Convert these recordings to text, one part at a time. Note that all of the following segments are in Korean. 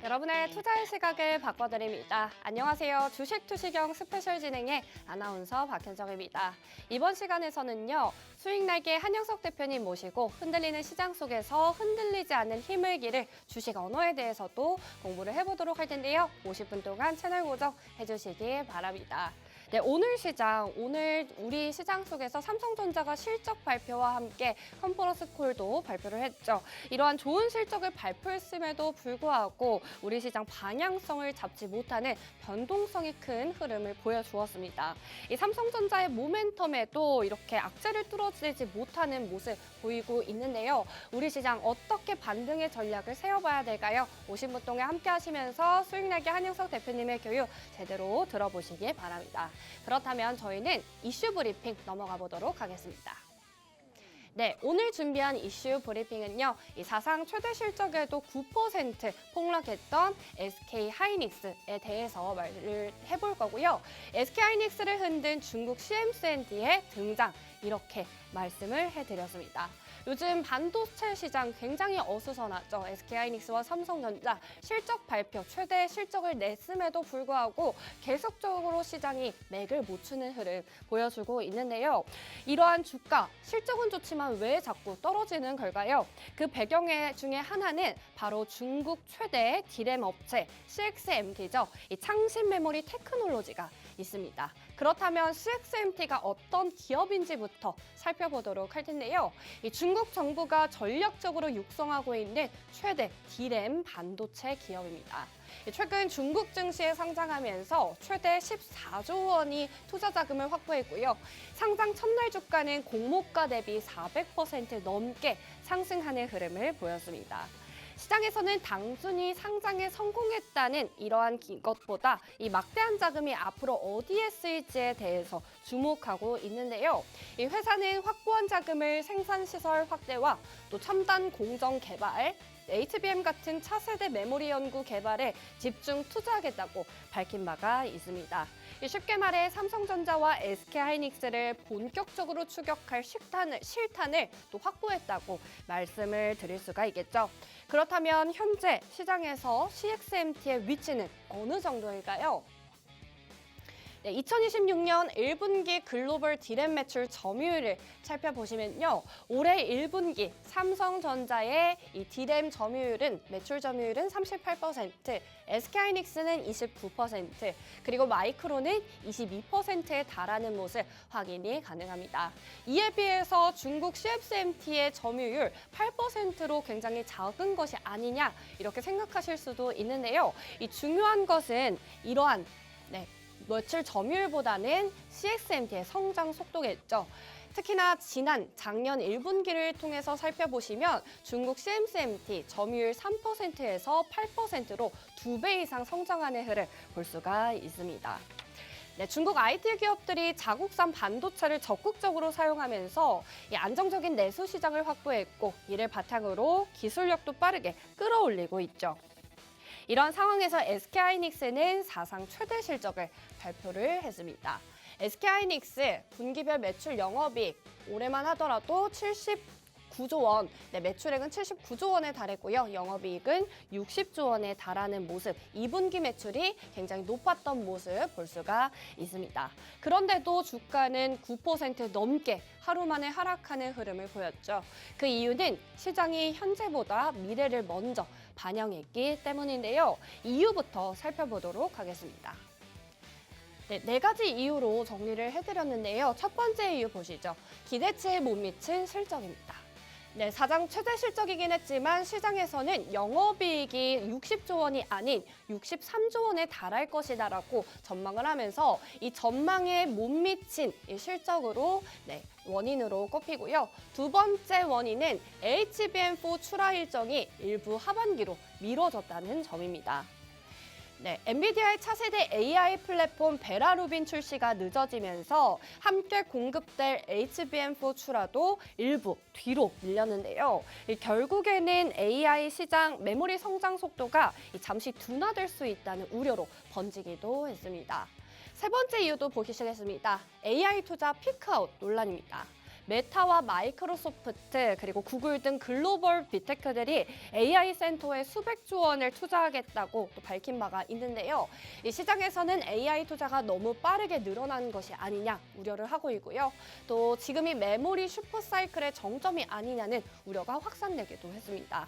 여러분의 투자의 시각을 바꿔드립니다. 안녕하세요. 주식 투시경 스페셜 진행의 아나운서 박현정입니다. 이번 시간에서는요. 수익 날개 한영석 대표님 모시고 흔들리는 시장 속에서 흔들리지 않는 힘을 기를 주식 언어에 대해서도 공부를 해보도록 할 텐데요. 50분 동안 채널 고정 해주시기 바랍니다. 네, 오늘 우리 시장 속에서 삼성전자가 실적 발표와 함께 컨퍼런스 콜도 발표를 했죠. 이러한 좋은 실적을 발표했음에도 불구하고 우리 시장 방향성을 잡지 못하는 변동성이 큰 흐름을 보여주었습니다. 이 삼성전자의 모멘텀에도 이렇게 악재를 뚫어지지 못하는 모습 보이고 있는데요. 우리 시장 어떻게 반등의 전략을 세워봐야 될까요? 50분 동안 함께 하시면서 수익날개 한영석 대표님의 교육 제대로 들어보시기 바랍니다. 그렇다면 저희는 이슈 브리핑 넘어가 보도록 하겠습니다. 네, 오늘 준비한 이슈 브리핑은요. 이 사상 최대 실적에도 9% 폭락했던 SK하이닉스에 대해서 말을 해볼 거고요. SK하이닉스를 흔든 중국 CMCNT의 등장, 이렇게 말씀을 해드렸습니다. 요즘 반도체 시장 굉장히 어수선하죠. SK하이닉스와 삼성전자 실적 발표, 최대 실적을 냈음에도 불구하고 계속적으로 시장이 맥을 못 추는 흐름 보여주고 있는데요. 이러한 주가, 실적은 좋지만 왜 자꾸 떨어지는 걸까요? 그 배경 중에 하나는 바로 중국 최대 디램 업체 CXMT죠. 이 창신 메모리 테크놀로지가 있습니다. 그렇다면 CXMT가 어떤 기업인지부터 살펴보도록 할 텐데요. 이 중국 정부가 전략적으로 육성하고 있는 최대 디램 반도체 기업입니다. 최근 중국 증시에 상장하면서 최대 14조 원이 투자 자금을 확보했고요. 상장 첫날 주가는 공모가 대비 400% 넘게 상승하는 흐름을 보였습니다. 시장에서는 단순히 상장에 성공했다는 이러한 것보다 이 막대한 자금이 앞으로 어디에 쓰일지에 대해서 주목하고 있는데요. 이 회사는 확보한 자금을 생산시설 확대와 또 첨단 공정 개발, HBM 같은 차세대 메모리 연구 개발에 집중 투자하겠다고 밝힌 바가 있습니다. 쉽게 말해 삼성전자와 SK하이닉스를 본격적으로 추격할 실탄을 또 확보했다고 말씀을 드릴 수가 있겠죠. 그렇다면 현재 시장에서 CXMT의 위치는 어느 정도일까요? 네, 2026년 1분기 글로벌 디램 매출 점유율을 살펴보시면요. 올해 1분기 삼성전자의 이 디램 점유율은 매출 점유율은 38%, SK하이닉스는 29%, 그리고 마이크론은 22%에 달하는 모습 확인이 가능합니다. 이에 비해서 중국 CXMT의 점유율 8%로 굉장히 작은 것이 아니냐 이렇게 생각하실 수도 있는데요. 이 중요한 것은 이러한 매출 점유율보다는 CXMT의 성장 속도겠죠. 특히나 작년 1분기를 통해서 살펴보시면 중국 CXMT 점유율 3%에서 8%로 2배 이상 성장하는 흐름 볼 수가 있습니다. 네, 중국 IT 기업들이 자국산 반도체를 적극적으로 사용하면서 안정적인 내수 시장을 확보했고 이를 바탕으로 기술력도 빠르게 끌어올리고 있죠. 이런 상황에서 SK하이닉스는 사상 최대 실적을 발표를 했습니다. SK하이닉스 분기별 매출 영업이익 올해만 하더라도 79조 원, 매출액은 79조 원에 달했고요. 영업이익은 60조 원에 달하는 모습, 2분기 매출이 굉장히 높았던 모습 볼 수가 있습니다. 그런데도 주가는 9% 넘게 하루 만에 하락하는 흐름을 보였죠. 그 이유는 시장이 현재보다 미래를 먼저 반영했기 때문인데요. 이유부터 살펴보도록 하겠습니다. 네 가지 이유로 정리를 해드렸는데요. 첫 번째 이유 보시죠. 기대치에 못 미친 실적입니다. 네, 사상 최대 실적이긴 했지만 시장에서는 영업이익이 60조 원이 아닌 63조 원에 달할 것이다라고 전망을 하면서 이 전망에 못 미친 이 실적으로 원인으로 꼽히고요. 두 번째 원인은 HBM4 출하 일정이 일부 하반기로 미뤄졌다는 점입니다. 네, 엔비디아의 차세대 AI 플랫폼 베라루빈 출시가 늦어지면서 함께 공급될 HBM4 출하도 일부 뒤로 밀렸는데요. 결국에는 AI 시장 메모리 성장 속도가 잠시 둔화될 수 있다는 우려로 번지기도 했습니다. 세 번째 이유도 보시겠습니다. AI 투자 피크아웃 논란입니다. 메타와 마이크로소프트 그리고 구글 등 글로벌 빅테크들이 AI 센터에 수백조 원을 투자하겠다고 또 밝힌 바가 있는데요. 이 시장에서는 AI 투자가 너무 빠르게 늘어나는 것이 아니냐 우려를 하고 있고요. 또 지금이 메모리 슈퍼사이클의 정점이 아니냐는 우려가 확산되기도 했습니다.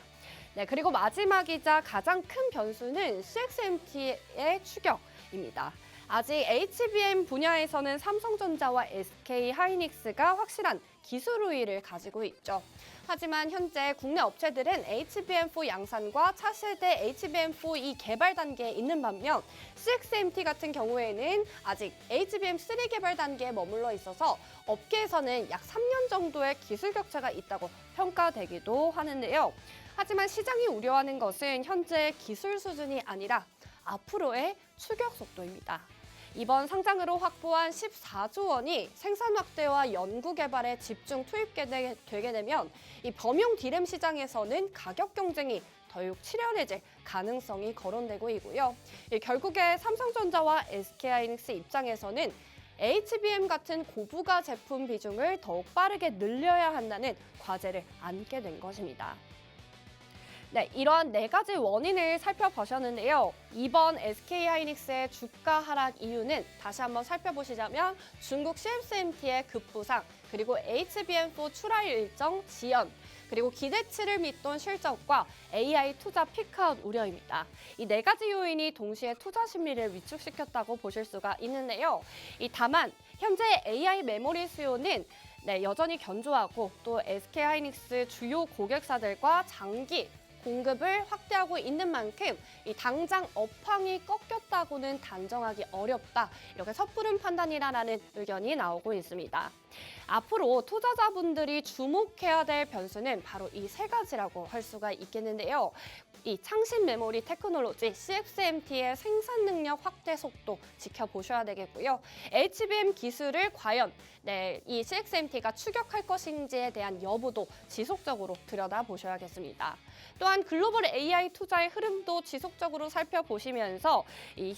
네, 그리고 마지막이자 가장 큰 변수는 CXMT의 추격입니다. 아직 HBM 분야에서는 삼성전자와 SK하이닉스가 확실한 기술 우위를 가지고 있죠. 하지만 현재 국내 업체들은 HBM4 양산과 차세대 HBM4 이 개발 단계에 있는 반면 CXMT 같은 경우에는 아직 HBM3 개발 단계에 머물러 있어서 업계에서는 약 3년 정도의 기술 격차가 있다고 평가되기도 하는데요. 하지만 시장이 우려하는 것은 현재 기술 수준이 아니라 앞으로의 추격 속도입니다. 이번 상장으로 확보한 14조 원이 생산 확대와 연구 개발에 집중 투입되게 되면 이 범용 디램 시장에서는 가격 경쟁이 더욱 치열해질 가능성이 거론되고 있고요. 결국에 삼성전자와 SK하이닉스 입장에서는 HBM 같은 고부가 제품 비중을 더욱 빠르게 늘려야 한다는 과제를 안게 된 것입니다. 네, 이러한 네 가지 원인을 살펴보셨는데요. 이번 SK하이닉스의 주가 하락 이유는 다시 한번 살펴보시자면 중국 CXMT의 급부상, 그리고 HBM4 출하 일정 지연, 그리고 기대치를 밑돈 실적과 AI 투자 피크아웃 우려입니다. 이 네 가지 요인이 동시에 투자 심리를 위축시켰다고 보실 수가 있는데요. 다만 현재 AI 메모리 수요는 여전히 견조하고 또 SK하이닉스 주요 고객사들과 장기 공급을 확대하고 있는 만큼 당장 업황이 꺾였다고는 단정하기 어렵다. 이렇게 섣부른 판단이라는 의견이 나오고 있습니다. 앞으로 투자자분들이 주목해야 될 변수는 바로 이 세 가지라고 할 수가 있겠는데요. 이 창신 메모리 테크놀로지 CXMT의 생산 능력 확대 속도 지켜보셔야 되겠고요. HBM 기술을 과연 이 CXMT가 추격할 것인지에 대한 여부도 지속적으로 들여다보셔야겠습니다. 또한 글로벌 AI 투자의 흐름도 지속적으로 살펴보시면서 이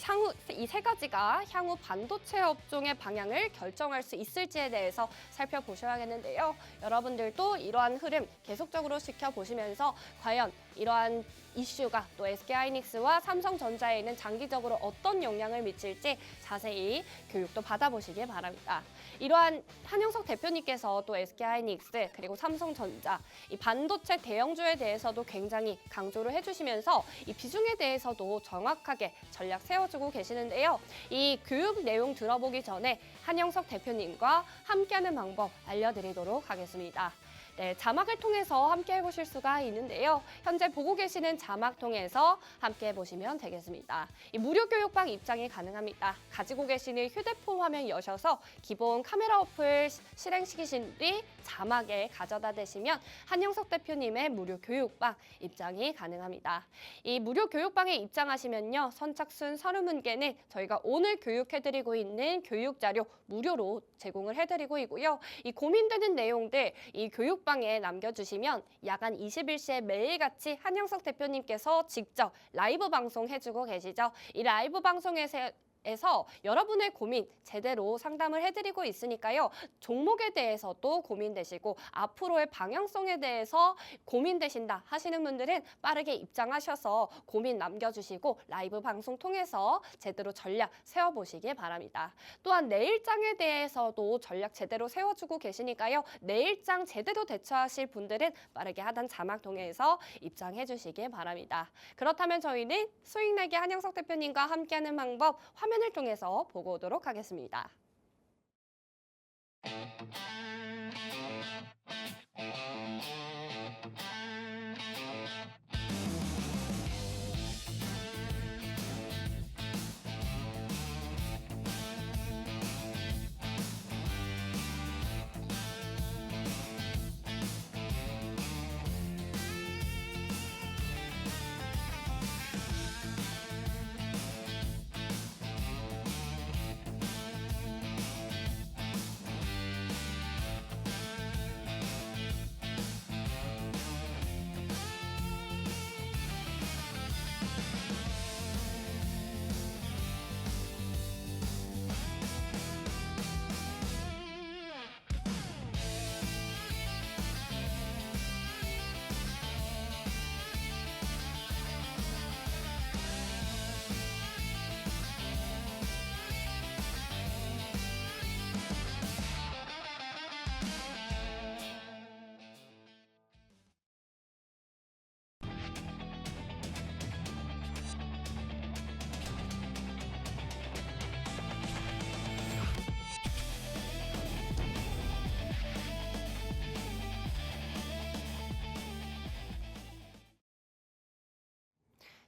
세 가지가 향후 반도체 업종의 방향을 결정할 수 있을지에 대해서 살펴보셔야겠는데요. 여러분들도 이러한 흐름 계속적으로 지켜보시면서 과연 이러한 이슈가 또 SK하이닉스와 삼성전자에는 장기적으로 어떤 영향을 미칠지 자세히 교육도 받아보시기 바랍니다. 이러한 한영석 대표님께서 또 SK하이닉스 그리고 삼성전자 이 반도체 대형주에 대해서도 굉장히 강조를 해주시면서 이 비중에 대해서도 정확하게 전략 세워주고 계시는데요. 이 교육 내용 들어보기 전에 한영석 대표님과 함께하는 방법 알려드리도록 하겠습니다. 네, 자막을 통해서 함께 해보실 수가 있는데요. 현재 보고 계시는 자막 통해서 함께 해보시면 되겠습니다. 이 무료 교육방 입장이 가능합니다. 가지고 계시는 휴대폰 화면 여셔서 기본 카메라 어플 실행시키신 뒤 자막에 가져다 대시면 한영석 대표님의 무료 교육방 입장이 가능합니다. 이 무료 교육방에 입장하시면요. 선착순 30분께는 저희가 오늘 교육해드리고 있는 교육자료 무료로 제공을 해드리고 있고요. 이 고민되는 내용들 이 교육방에 남겨주시면 야간 21시에 매일같이 한영석 대표님께서 직접 라이브 방송해주고 계시죠. 이 라이브 방송에서 여러분의 고민 제대로 상담을 해드리고 있으니까요. 종목에 대해서도 고민되시고 앞으로의 방향성에 대해서 고민되신다 하시는 분들은 빠르게 입장하셔서 고민 남겨주시고 라이브 방송 통해서 제대로 전략 세워보시기 바랍니다. 또한 내일장에 대해서도 전략 제대로 세워주고 계시니까요. 내일장 제대로 대처하실 분들은 빠르게 하단 자막 통해서 입장해 주시기 바랍니다. 그렇다면 저희는 수익내기 한영석 대표님과 함께하는 방법 화면을 통해서 보고 오도록 하겠습니다.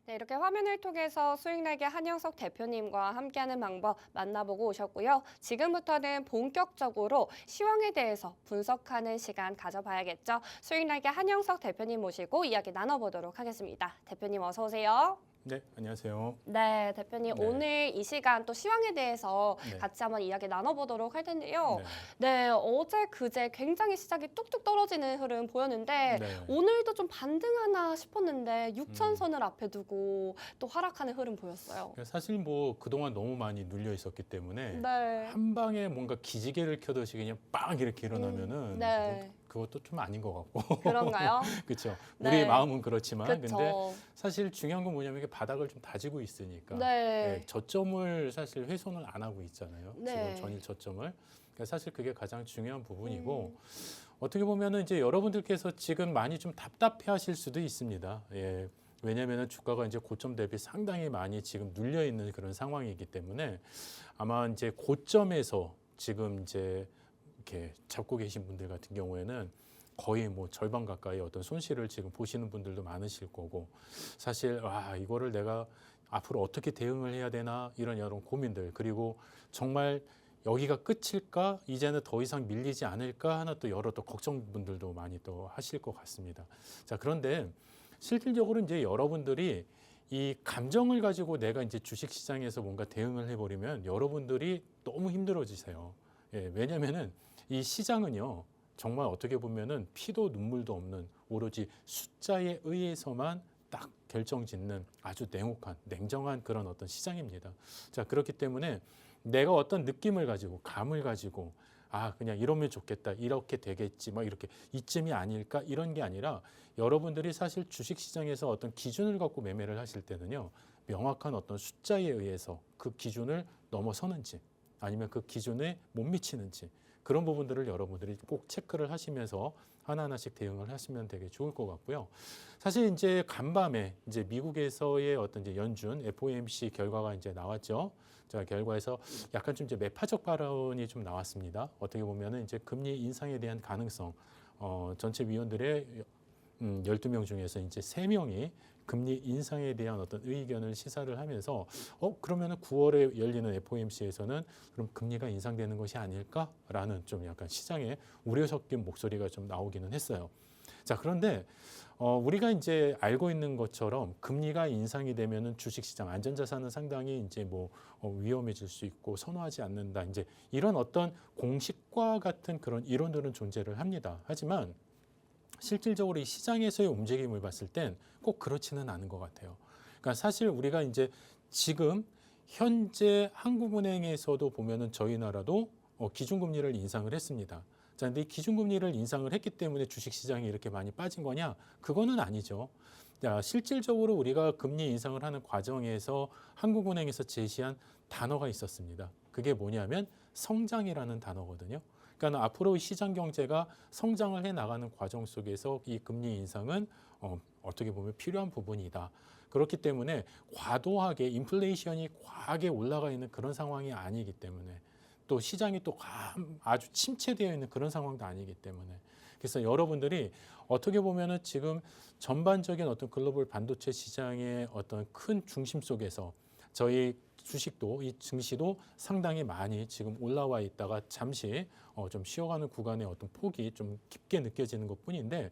네, 이렇게 화면을 통해서 수익날개 한영석 대표님과 함께하는 방법 만나보고 오셨고요. 지금부터는 본격적으로 시황에 대해서 분석하는 시간 가져봐야겠죠. 수익날개 한영석 대표님 모시고 이야기 나눠보도록 하겠습니다. 대표님 어서 오세요. 네, 안녕하세요. 네, 대표님 네. 오늘 이 시간 또 시황에 대해서 네. 같이 한번 이야기 나눠보도록 할 텐데요. 네. 네, 어제 그제 굉장히 시작이 뚝뚝 떨어지는 흐름 보였는데 네. 오늘도 좀 반등하나 싶었는데 6천선을 앞에 두고 또 하락하는 흐름 보였어요. 사실 뭐 그동안 너무 많이 눌려 있었기 때문에 네. 한 방에 뭔가 기지개를 켜듯이 그냥 빵 이렇게 일어나면은 네. 그것도 좀 아닌 것 같고. 그런가요? 그렇죠. 네. 우리의 마음은 그렇지만 근데 그렇죠. 사실 중요한 건 뭐냐면 이게 바닥을 좀 다지고 있으니까 네. 저점을 사실 훼손을 안 하고 있잖아요. 네. 지금 전일 저점을. 그러니까 사실 그게 가장 중요한 부분이고 어떻게 보면은 이제 여러분들께서 지금 많이 좀 답답해하실 수도 있습니다. 예. 왜냐하면 주가가 이제 고점 대비 상당히 많이 지금 눌려 있는 그런 상황이기 때문에 아마 이제 고점에서 지금 이제 이렇게 잡고 계신 분들 같은 경우에는 거의 뭐 절반 가까이 어떤 손실을 지금 보시는 분들도 많으실 거고 사실 와 이거를 내가 앞으로 어떻게 대응을 해야 되나 이런 여러 고민들 그리고 정말 여기가 끝일까 이제는 더 이상 밀리지 않을까 하나 또 여러 또 걱정분들도 많이 또 하실 것 같습니다. 자 그런데 실질적으로 이제 여러분들이 이 감정을 가지고 내가 이제 주식시장에서 뭔가 대응을 해버리면 여러분들이 너무 힘들어지세요. 예, 왜냐면은 이 시장은요, 정말 어떻게 보면은 피도 눈물도 없는 오로지 숫자에 의해서만 딱 결정짓는 아주 냉혹한, 냉정한 그런 어떤 시장입니다. 자, 그렇기 때문에 내가 어떤 느낌을 가지고, 감을 가지고, 아, 그냥 이러면 좋겠다, 이렇게 되겠지, 막 이렇게 이쯤이 아닐까, 이런 게 아니라 여러분들이 사실 주식시장에서 어떤 기준을 갖고 매매를 하실 때는요, 명확한 어떤 숫자에 의해서 그 기준을 넘어서는지, 아니면 그 기준에 못 미치는지, 그런 부분들을 여러분들이 꼭 체크를 하시면서 하나하나씩 대응을 하시면 되게 좋을 것 같고요. 사실 이제 간밤에 이제 미국에서의 어떤 이제 연준 FOMC 결과가 이제 나왔죠. 자, 결과에서 약간 좀 이제 매파적 발언이 좀 나왔습니다. 어떻게 보면은 이제 금리 인상에 대한 가능성, 전체 위원들의 12명 중에서 이제 3명이 금리 인상에 대한 어떤 의견을 시사를 하면서 그러면은 9월에 열리는 FOMC에서는 그럼 금리가 인상되는 것이 아닐까라는 좀 약간 시장에 우려 섞인 목소리가 좀 나오기는 했어요. 자, 그런데 우리가 이제 알고 있는 것처럼 금리가 인상이 되면은 주식시장 안전자산은 상당히 이제 뭐 위험해질 수 있고 선호하지 않는다. 이제 이런 어떤 공식과 같은 그런 이론들은 존재를 합니다. 하지만 실질적으로 이 시장에서의 움직임을 봤을 땐 꼭 그렇지는 않은 것 같아요. 그러니까 사실 우리가 이제 지금 현재 한국은행에서도 보면은 저희 나라도 기준금리를 인상을 했습니다. 자, 근데 이 기준금리를 인상을 했기 때문에 주식시장이 이렇게 많이 빠진 거냐? 그거는 아니죠. 자, 실질적으로 우리가 금리 인상을 하는 과정에서 한국은행에서 제시한 단어가 있었습니다. 그게 뭐냐면 성장이라는 단어거든요. 그러니까 앞으로 시장 경제가 성장을 해 나가는 과정 속에서 이 금리 인상은 어떻게 보면 필요한 부분이다. 그렇기 때문에 과도하게 인플레이션이 과하게 올라가 있는 그런 상황이 아니기 때문에 또 시장이 또 아주 침체되어 있는 그런 상황도 아니기 때문에 그래서 여러분들이 어떻게 보면은 지금 전반적인 어떤 글로벌 반도체 시장의 어떤 큰 중심 속에서 저희 주식도 이 증시도 상당히 많이 지금 올라와 있다가 잠시 좀 쉬어가는 구간의 어떤 폭이 좀 깊게 느껴지는 것뿐인데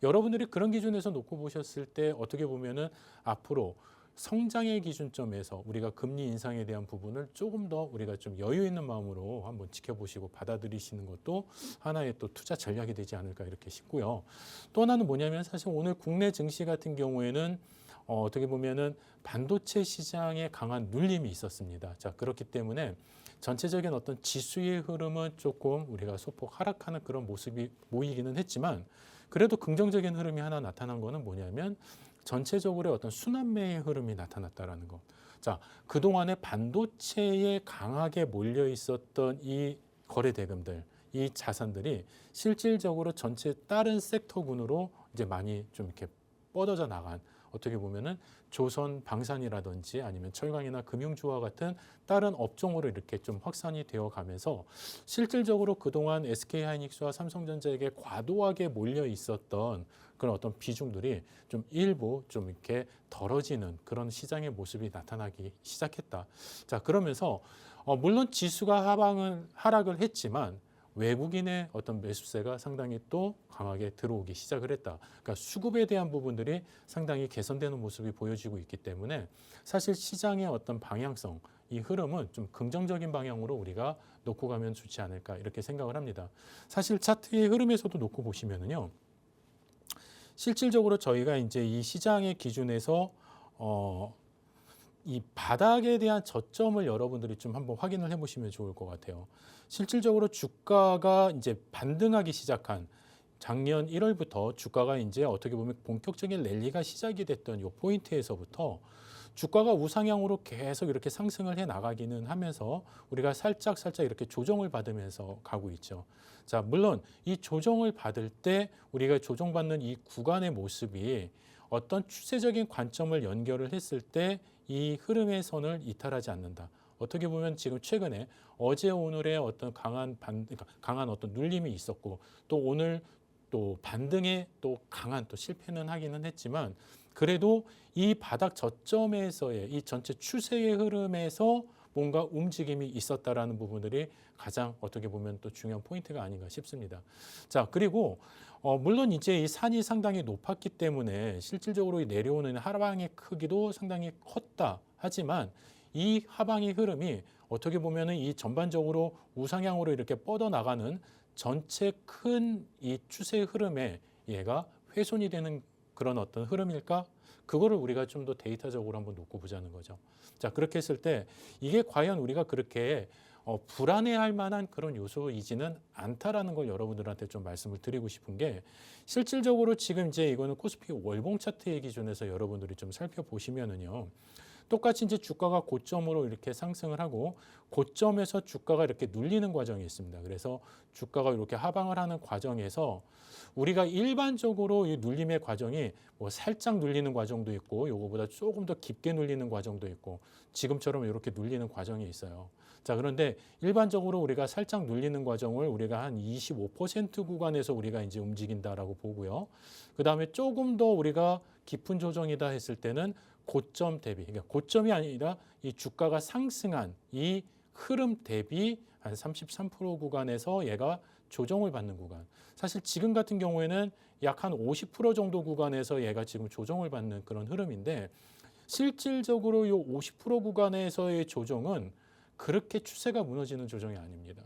여러분들이 그런 기준에서 놓고 보셨을 때 어떻게 보면은 앞으로 성장의 기준점에서 우리가 금리 인상에 대한 부분을 조금 더 우리가 좀 여유 있는 마음으로 한번 지켜보시고 받아들이시는 것도 하나의 또 투자 전략이 되지 않을까 이렇게 싶고요. 또 하나는 뭐냐면 사실 오늘 국내 증시 같은 경우에는 어떻게 보면은 반도체 시장에 강한 눌림이 있었습니다. 자, 그렇기 때문에 전체적인 어떤 지수의 흐름은 조금 우리가 소폭 하락하는 그런 모습이 보이기는 했지만 그래도 긍정적인 흐름이 하나 나타난 거는 뭐냐면 전체적으로 어떤 순환매의 흐름이 나타났다라는 것. 자, 그동안에 반도체에 강하게 몰려 있었던 이 거래 대금들, 이 자산들이 실질적으로 전체 다른 섹터군으로 이제 많이 좀 이렇게 뻗어져 나간 어떻게 보면은 조선 방산이라든지 아니면 철강이나 금융주와 같은 다른 업종으로 이렇게 좀 확산이 되어 가면서 실질적으로 그동안 SK하이닉스와 삼성전자에게 과도하게 몰려 있었던 그런 어떤 비중들이 좀 일부 좀 이렇게 덜어지는 그런 시장의 모습이 나타나기 시작했다. 자, 그러면서 물론 지수가 하락을 했지만 외국인의 어떤 매수세가 상당히 또 강하게 들어오기 시작을 했다. 그러니까 수급에 대한 부분들이 상당히 개선되는 모습이 보여지고 있기 때문에 사실 시장의 어떤 방향성, 이 흐름은 좀 긍정적인 방향으로 우리가 놓고 가면 좋지 않을까 이렇게 생각을 합니다. 사실 차트의 흐름에서도 놓고 보시면은요. 실질적으로 저희가 이제 이 시장의 기준에서 이 바닥에 대한 저점을 여러분들이 좀 한번 확인을 해보시면 좋을 것 같아요. 실질적으로 주가가 이제 반등하기 시작한 작년 1월부터 주가가 이제 어떻게 보면 본격적인 랠리가 시작이 됐던 이 포인트에서부터 주가가 우상향으로 계속 이렇게 상승을 해 나가기는 하면서 우리가 살짝 이렇게 조정을 받으면서 가고 있죠. 자, 물론 이 조정을 받을 때 우리가 조정받는 이 구간의 모습이 어떤 추세적인 관점을 연결을 했을 때 이 흐름의 선을 이탈하지 않는다. 어떻게 보면 지금 최근에 어제 오늘의 어떤 강한 어떤 눌림이 있었고 또 오늘 또 반등에 또 강한 또 실패는 하기는 했지만 그래도 이 바닥 저점에서의 이 전체 추세의 흐름에서 뭔가 움직임이 있었다라는 부분들이 가장 어떻게 보면 또 중요한 포인트가 아닌가 싶습니다. 자, 그리고 물론 이제 이 산이 상당히 높았기 때문에 실질적으로 이 내려오는 하방의 크기도 상당히 컸다. 하지만 이 하방의 흐름이 어떻게 보면은 이 전반적으로 우상향으로 이렇게 뻗어나가는 전체 큰 이 추세 흐름에 얘가 훼손이 되는 그런 어떤 흐름일까? 그거를 우리가 좀 더 데이터적으로 한번 놓고 보자는 거죠. 자, 그렇게 했을 때 이게 과연 우리가 그렇게 불안해할 만한 그런 요소이지는 않다라는 걸 여러분들한테 좀 말씀을 드리고 싶은 게 실질적으로 지금 이제 이거는 코스피 월봉 차트의 기준에서 여러분들이 좀 살펴보시면은요. 똑같이 이제 주가가 고점으로 이렇게 상승을 하고 고점에서 주가가 이렇게 눌리는 과정이 있습니다. 그래서 주가가 이렇게 하방을 하는 과정에서 우리가 일반적으로 이 눌림의 과정이 뭐 살짝 눌리는 과정도 있고 요거보다 조금 더 깊게 눌리는 과정도 있고 지금처럼 이렇게 눌리는 과정이 있어요. 자, 그런데 일반적으로 우리가 살짝 눌리는 과정을 우리가 한 25% 구간에서 우리가 이제 움직인다라고 보고요. 그다음에 조금 더 우리가 깊은 조정이다 했을 때는 고점 대비, 그러니까 고점이 아니라 이 주가가 상승한 이 흐름 대비 한 33% 구간에서 얘가 조정을 받는 구간. 사실 지금 같은 경우에는 약 한 50% 정도 구간에서 얘가 지금 조정을 받는 그런 흐름인데 실질적으로 이 50% 구간에서의 조정은 그렇게 추세가 무너지는 조정이 아닙니다.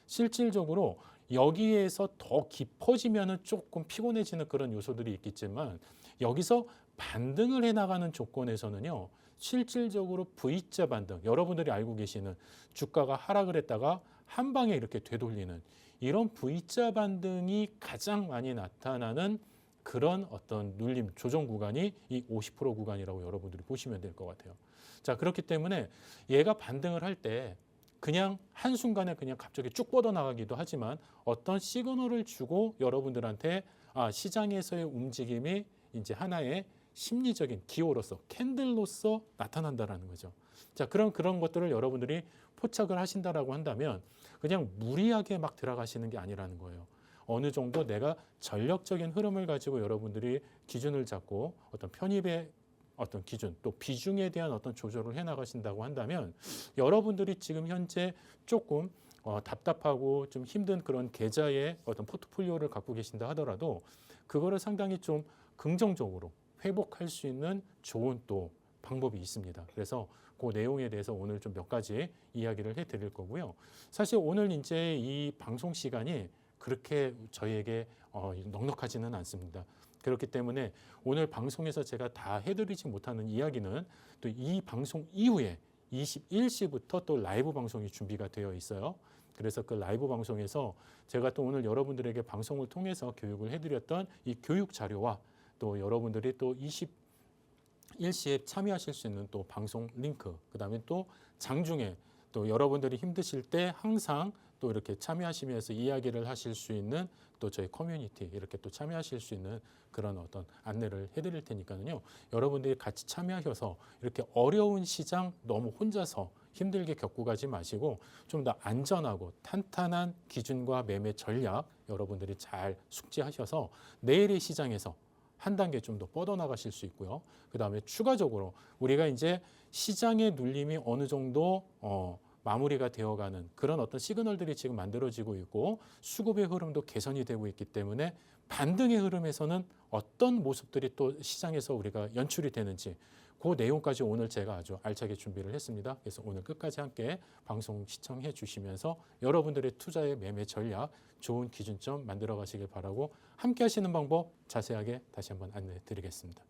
실질적으로 여기에서 더 깊어지면은 조금 피곤해지는 그런 요소들이 있겠지만 여기서 반등을 해나가는 조건에서는요. 실질적으로 V자 반등, 여러분들이 알고 계시는 주가가 하락을 했다가 한 방에 이렇게 되돌리는 이런 V자 반등이 가장 많이 나타나는 그런 어떤 눌림, 조정 구간이 이 50% 구간이라고 여러분들이 보시면 될 것 같아요. 자, 그렇기 때문에 얘가 반등을 할 때 그냥 한순간에 그냥 갑자기 쭉 뻗어나가기도 하지만 어떤 시그널을 주고 여러분들한테 시장에서의 움직임이 이제 하나의 심리적인 기호로서 캔들로서 나타난다라는 거죠. 자, 그런 것들을 여러분들이 포착을 하신다라고 한다면 그냥 무리하게 막 들어가시는 게 아니라는 거예요. 어느 정도 내가 전력적인 흐름을 가지고 여러분들이 기준을 잡고 어떤 편입의 어떤 기준 또 비중에 대한 어떤 조절을 해 나가신다고 한다면 여러분들이 지금 현재 조금 답답하고 좀 힘든 그런 계좌의 어떤 포트폴리오를 갖고 계신다 하더라도 그거를 상당히 좀 긍정적으로 회복할 수 있는 좋은 또 방법이 있습니다. 그래서 그 내용에 대해서 오늘 좀 몇 가지 이야기를 해드릴 거고요. 사실 오늘 이제 이 방송 시간이 그렇게 저희에게 넉넉하지는 않습니다. 그렇기 때문에 오늘 방송에서 제가 다 해드리지 못하는 이야기는 또 이 방송 이후에 21시부터 또 라이브 방송이 준비가 되어 있어요. 그래서 그 라이브 방송에서 제가 또 오늘 여러분들에게 방송을 통해서 교육을 해드렸던 이 교육 자료와 또 여러분들이 또 21시에 참여하실 수 있는 또 방송 링크, 그다음에 또 장중에 또 여러분들이 힘드실 때 항상 또 이렇게 참여하시면서 이야기를 하실 수 있는 또 저희 커뮤니티 이렇게 또 참여하실 수 있는 그런 어떤 안내를 해드릴 테니까요. 여러분들이 같이 참여하셔서 이렇게 어려운 시장 너무 혼자서 힘들게 겪고 가지 마시고 좀 더 안전하고 탄탄한 기준과 매매 전략 여러분들이 잘 숙지하셔서 내일의 시장에서 한 단계 좀 더 뻗어나가실 수 있고요. 그다음에 추가적으로 우리가 이제 시장의 눌림이 어느 정도 마무리가 되어가는 그런 어떤 시그널들이 지금 만들어지고 있고 수급의 흐름도 개선이 되고 있기 때문에 반등의 흐름에서는 어떤 모습들이 또 시장에서 우리가 연출이 되는지 그 내용까지 오늘 제가 아주 알차게 준비를 했습니다. 그래서 오늘 끝까지 함께 방송 시청해 주시면서 여러분들의 투자의 매매 전략 좋은 기준점 만들어 가시길 바라고 함께 하시는 방법 자세하게 다시 한번 안내해 드리겠습니다.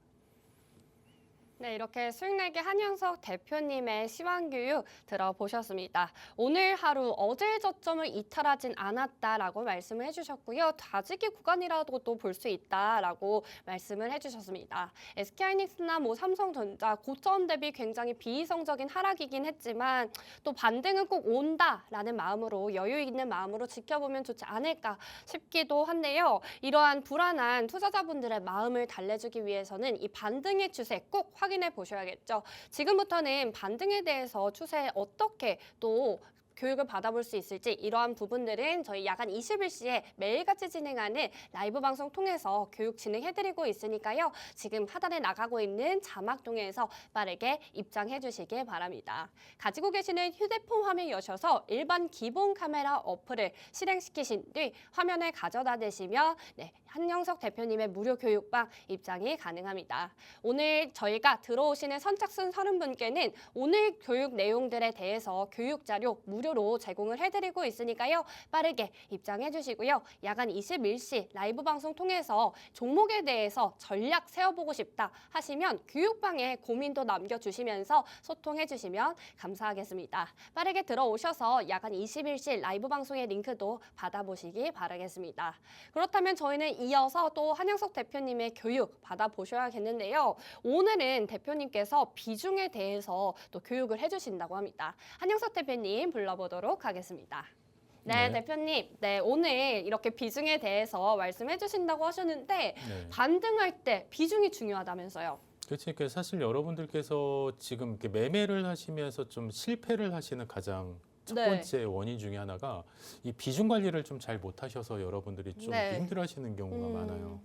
네, 이렇게 수익내기 한영석 대표님의 시황교육 들어보셨습니다. 오늘 하루 어제 저점을 이탈하진 않았다라고 말씀을 해주셨고요. 다지기 구간이라도 또 볼 수 있다라고 말씀을 해주셨습니다. SK하이닉스나 삼성전자 고점 대비 굉장히 비이성적인 하락이긴 했지만 또 반등은 꼭 온다라는 마음으로 여유 있는 마음으로 지켜보면 좋지 않을까 싶기도 한데요. 이러한 불안한 투자자분들의 마음을 달래주기 위해서는 이 반등의 추세 꼭 확인해 보셔야겠죠. 지금부터는 반등에 대해서 추세에 어떻게 또 교육을 받아볼 수 있을지 이러한 부분들은 저희 야간 21시에 매일같이 진행하는 라이브 방송 통해서 교육 진행해드리고 있으니까요. 지금 하단에 나가고 있는 자막 통해서 빠르게 입장해 주시길 바랍니다. 가지고 계시는 휴대폰 화면 여셔서 일반 기본 카메라 어플을 실행시키신 뒤 화면을 가져다 대시면 한영석 대표님의 무료 교육방 입장이 가능합니다. 오늘 저희가 들어오시는 선착순 30분께는 오늘 교육 내용들에 대해서 교육 자료 무료로 제공을 해드리고 있으니까요. 빠르게 입장해 주시고요. 야간 21시 라이브 방송 통해서 종목에 대해서 전략 세워보고 싶다 하시면 교육방에 고민도 남겨주시면서 소통해 주시면 감사하겠습니다. 빠르게 들어오셔서 야간 21시 라이브 방송의 링크도 받아보시기 바라겠습니다. 그렇다면 저희는 이어서 또 한영석 대표님의 교육 받아보셔야겠는데요. 오늘은 대표님께서 비중에 대해서 또 교육을 해주신다고 합니다. 한영석 대표님 불러보도록 하겠습니다. 네, 대표님. 네, 오늘 이렇게 비중에 대해서 말씀해 주신다고 하셨는데 반등할 때 비중이 중요하다면서요. 그렇지. 그러니까 사실 여러분들께서 지금 이렇게 매매를 하시면서 좀 실패를 하시는 가장 첫 번째 원인 중에 하나가 이 비중 관리를 좀 잘 못하셔서 여러분들이 좀 힘들어하시는 경우가 많아요.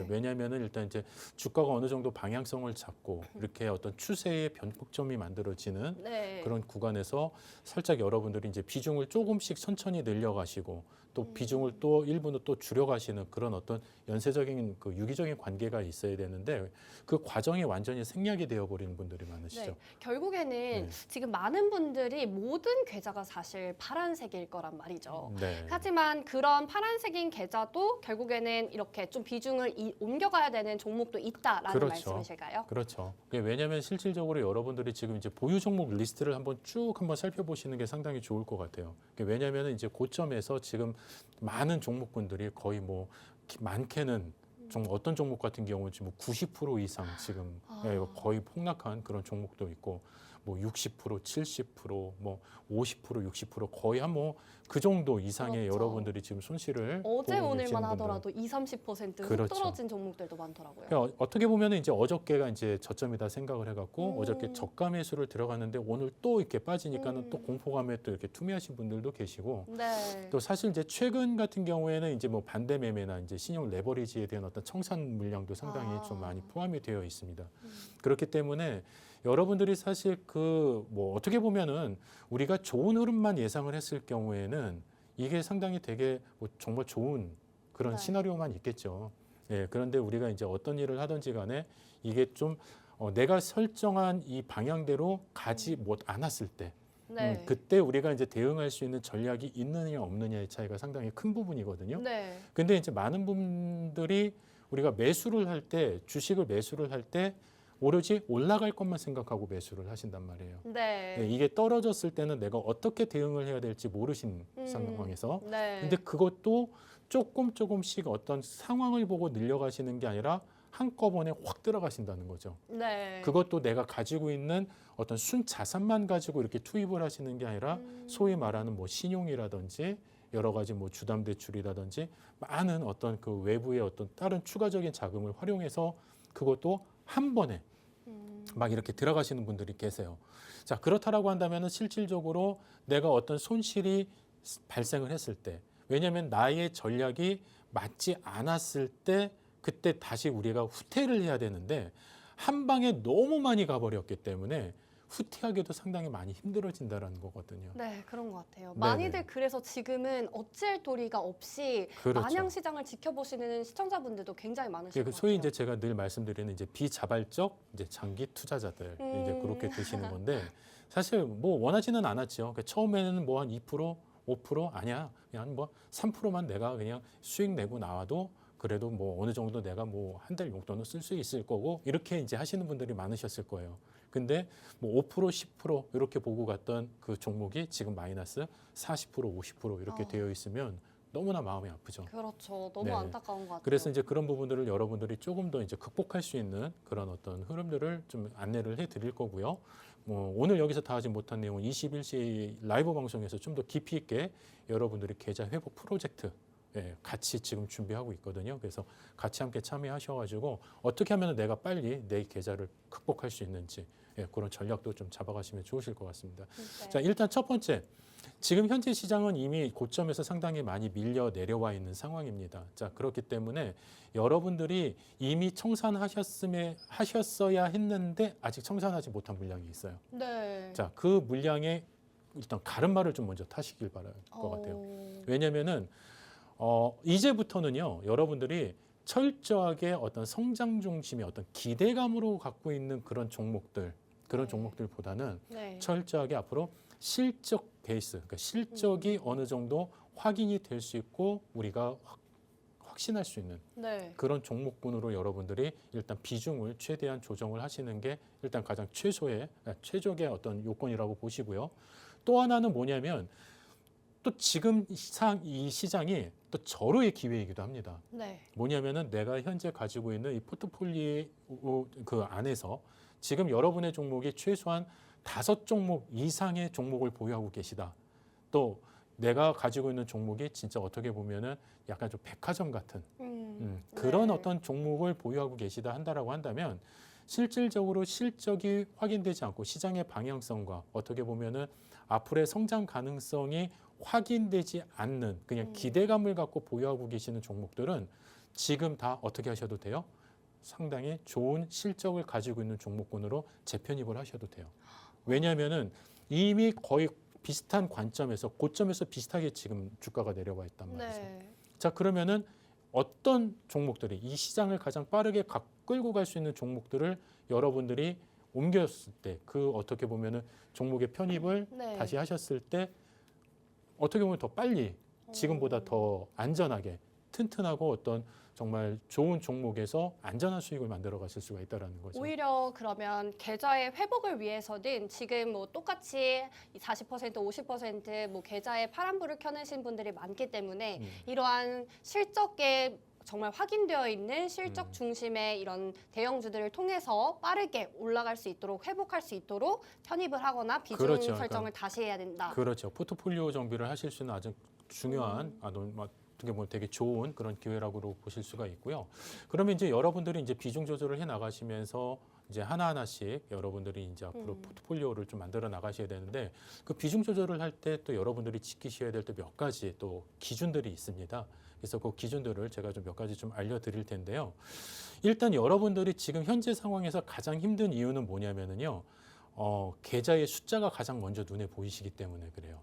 왜냐하면은 일단 이제 주가가 어느 정도 방향성을 잡고 이렇게 어떤 추세의 변곡점이 만들어지는 그런 구간에서 살짝 여러분들이 이제 비중을 조금씩 천천히 늘려가시고 또 비중을 또 일부는 또 줄여가시는 그런 어떤 연쇄적인 그 유기적인 관계가 있어야 되는데 그 과정이 완전히 생략이 되어버리는 분들이 많으시죠. 결국에는 지금 많은 분들이 모든 계좌가 사실 파란색일 거란 말이죠. 하지만 그런 파란색인 계좌도 결국에는 이렇게 좀 비중을 옮겨가야 되는 종목도 있다라는 말씀이실까요? 그렇죠. 왜냐하면 실질적으로 여러분들이 지금 이제 보유 종목 리스트를 한번 쭉 한번 살펴보시는 게 상당히 좋을 것 같아요. 왜냐하면 이제 고점에서 지금 많은 종목군들이 거의 뭐 많게는 어떤 종목 같은 경우는 지금 90% 이상 지금 거의 폭락한 그런 종목도 있고 뭐 60%, 70%, 뭐 50%, 60% 거의 한 뭐 그 정도 이상의 여러분들이 지금 손실을 어제 오늘만 하더라도 20-30% 훅 떨어진 종목들도 많더라고요. 그러니까 어떻게 보면 이제 어저께가 이제 저점이다 생각을 해갖고 어저께 저가 매수를 들어갔는데 오늘 또 이렇게 빠지니까는 또 공포감에 또 이렇게 투매하신 분들도 계시고 또 사실 이제 최근 같은 경우에는 이제 뭐 반대 매매나 이제 신용 레버리지에 대한 어떤 청산 물량도 상당히 좀 많이 포함이 되어 있습니다. 그렇기 때문에 여러분들이 사실 그 뭐 어떻게 보면은 우리가 좋은 흐름만 예상을 했을 경우에는 이게 상당히 되게 뭐 정말 좋은 그런 시나리오만 있겠죠. 그런데 우리가 이제 어떤 일을 하든지 간에 이게 좀 내가 설정한 이 방향대로 가지 못 않았을 때 그때 우리가 이제 대응할 수 있는 전략이 있느냐 없느냐의 차이가 상당히 큰 부분이거든요. 근데 이제 많은 분들이 우리가 매수를 할 때 주식을 매수를 할 때 오로지 올라갈 것만 생각하고 매수를 하신단 말이에요. 이게 떨어졌을 때는 내가 어떻게 대응을 해야 될지 모르신 상황에서 근데 그것도 조금씩 어떤 상황을 보고 늘려가시는 게 아니라 한꺼번에 확 들어가신다는 거죠. 네. 그것도 내가 가지고 있는 어떤 순 자산만 가지고 이렇게 투입을 하시는 게 아니라 소위 말하는 뭐 신용이라든지 여러 가지 뭐 주담 대출이라든지 많은 어떤 그 외부의 어떤 다른 추가적인 자금을 활용해서 그것도 한 번에 막 이렇게 들어가시는 분들이 계세요. 자, 그렇다라고 한다면은 실질적으로 내가 어떤 손실이 발생을 했을 때, 왜냐하면 나의 전략이 맞지 않았을 때 그때 다시 우리가 후퇴를 해야 되는데 한 방에 너무 많이 가버렸기 때문에 후퇴하기도 상당히 많이 힘들어진다라는 거거든요. 네, 그런 것 같아요. 네네. 많이들 그래서 지금은 어찌할 도리가 없이 그렇죠. 마냥 시장을 지켜보시는 시청자분들도 굉장히 많으실 것 소위 같아요. 이제 제가 늘 말씀드리는 이제 비자발적 이제 장기 투자자들 이제 그렇게 되시는 건데 사실 뭐 원하지는 않았죠. 그러니까 처음에는 뭐 한 2%, 5% 아니야. 그냥 뭐 3%만 내가 그냥 수익 내고 나와도 그래도 뭐 어느 정도 내가 뭐 한 달 용돈은 쓸 수 있을 거고 이렇게 이제 하시는 분들이 많으셨을 거예요. 근데 뭐 5%, 10% 이렇게 보고 갔던 그 종목이 지금 마이너스 40%, 50% 이렇게 되어 있으면 너무나 마음이 아프죠. 그렇죠. 너무 네. 안타까운 것 같아요. 그래서 이제 그런 부분들을 여러분들이 조금 더 이제 극복할 수 있는 그런 어떤 흐름들을 좀 안내를 해드릴 거고요. 뭐 오늘 여기서 다 하지 못한 내용은 21시 라이브 방송에서 좀 더 깊이 있게 여러분들이 계좌 회복 프로젝트 같이 지금 준비하고 있거든요. 그래서 같이 함께 참여하셔가지고 어떻게 하면 내가 빨리 내 계좌를 극복할 수 있는지 그런 전략도 좀 잡아가시면 좋으실 것 같습니다. 네. 자, 일단 첫 번째. 지금 현재 시장은 이미 고점에서 상당히 많이 밀려 내려와 있는 상황입니다. 자, 그렇기 때문에 여러분들이 이미 하셨어야 했는데 아직 청산하지 못한 물량이 있어요. 네. 자, 그 물량에 일단 가름마를 좀 먼저 타시길 바랄 것 같아요. 왜냐면은 이제부터는요, 여러분들이 철저하게 어떤 성장 중심의 어떤 기대감으로 갖고 있는 그런 종목들, 그런 종목들보다는 네. 철저하게 앞으로 실적 베이스, 그러니까 실적이 어느 정도 확인이 될 수 있고 우리가 확신할 수 있는 네. 그런 종목군으로 여러분들이 일단 비중을 최대한 조정을 하시는 게 일단 가장 최적의 어떤 요건이라고 보시고요. 또 하나는 뭐냐면 또 지금 이 시장이 또 절호의 기회이기도 합니다. 네. 뭐냐면은 내가 현재 가지고 있는 이 포트폴리오 그 안에서 지금 여러분의 종목이 최소한 5종목 이상의 종목을 보유하고 계시다. 또 내가 가지고 있는 종목이 진짜 어떻게 보면은 약간 좀 백화점 같은 그런 네. 어떤 종목을 보유하고 계시다 한다라고 한다면 실질적으로 실적이 확인되지 않고 시장의 방향성과 어떻게 보면은 앞으로의 성장 가능성이 확인되지 않는 그냥 기대감을 갖고 보유하고 계시는 종목들은 지금 다 어떻게 하셔도 돼요? 상당히 좋은 실적을 가지고 있는 종목군으로 재편입을 하셔도 돼요. 왜냐하면은 이미 거의 비슷한 관점에서 고점에서 비슷하게 지금 주가가 내려와 있단 말이죠. 네. 자, 그러면은 어떤 종목들이 이 시장을 가장 빠르게 끌고 갈 수 있는 종목들을 여러분들이 옮겼을 때 그 어떻게 보면은 종목의 편입을 네. 다시 하셨을 때 어떻게 보면 더 빨리 지금보다 더 안전하게 튼튼하고 어떤 정말 좋은 종목에서 안전한 수익을 만들어 가실 수가 있다라는 거죠. 오히려 그러면 계좌의 회복을 위해서는 지금 뭐 똑같이 40%, 50%뭐 계좌에 파란불을 켜내신 분들이 많기 때문에 이러한 실적에 정말 확인되어 있는 실적 중심의 이런 대형주들을 통해서 빠르게 올라갈 수 있도록 회복할 수 있도록 편입을 하거나 비중 그렇죠. 설정을 다시 해야 된다. 그렇죠. 포트폴리오 정비를 하실 수 있는 아주 중요한 어떻게 보면 되게 좋은 그런 기회라고 보실 수가 있고요. 그러면 이제 여러분들이 이제 비중 조절을 해 나가시면서 이제 하나하나씩 여러분들이 이제 앞으로 포트폴리오를 좀 만들어 나가셔야 되는데 그 비중 조절을 할 때 또 여러분들이 지키셔야 될 때 몇 가지 또 기준들이 있습니다. 그래서 그 기준들을 제가 좀 몇 가지 좀 알려드릴 텐데요. 일단 여러분들이 지금 현재 상황에서 가장 힘든 이유는 뭐냐면은요. 계좌의 숫자가 가장 먼저 눈에 보이시기 때문에 그래요.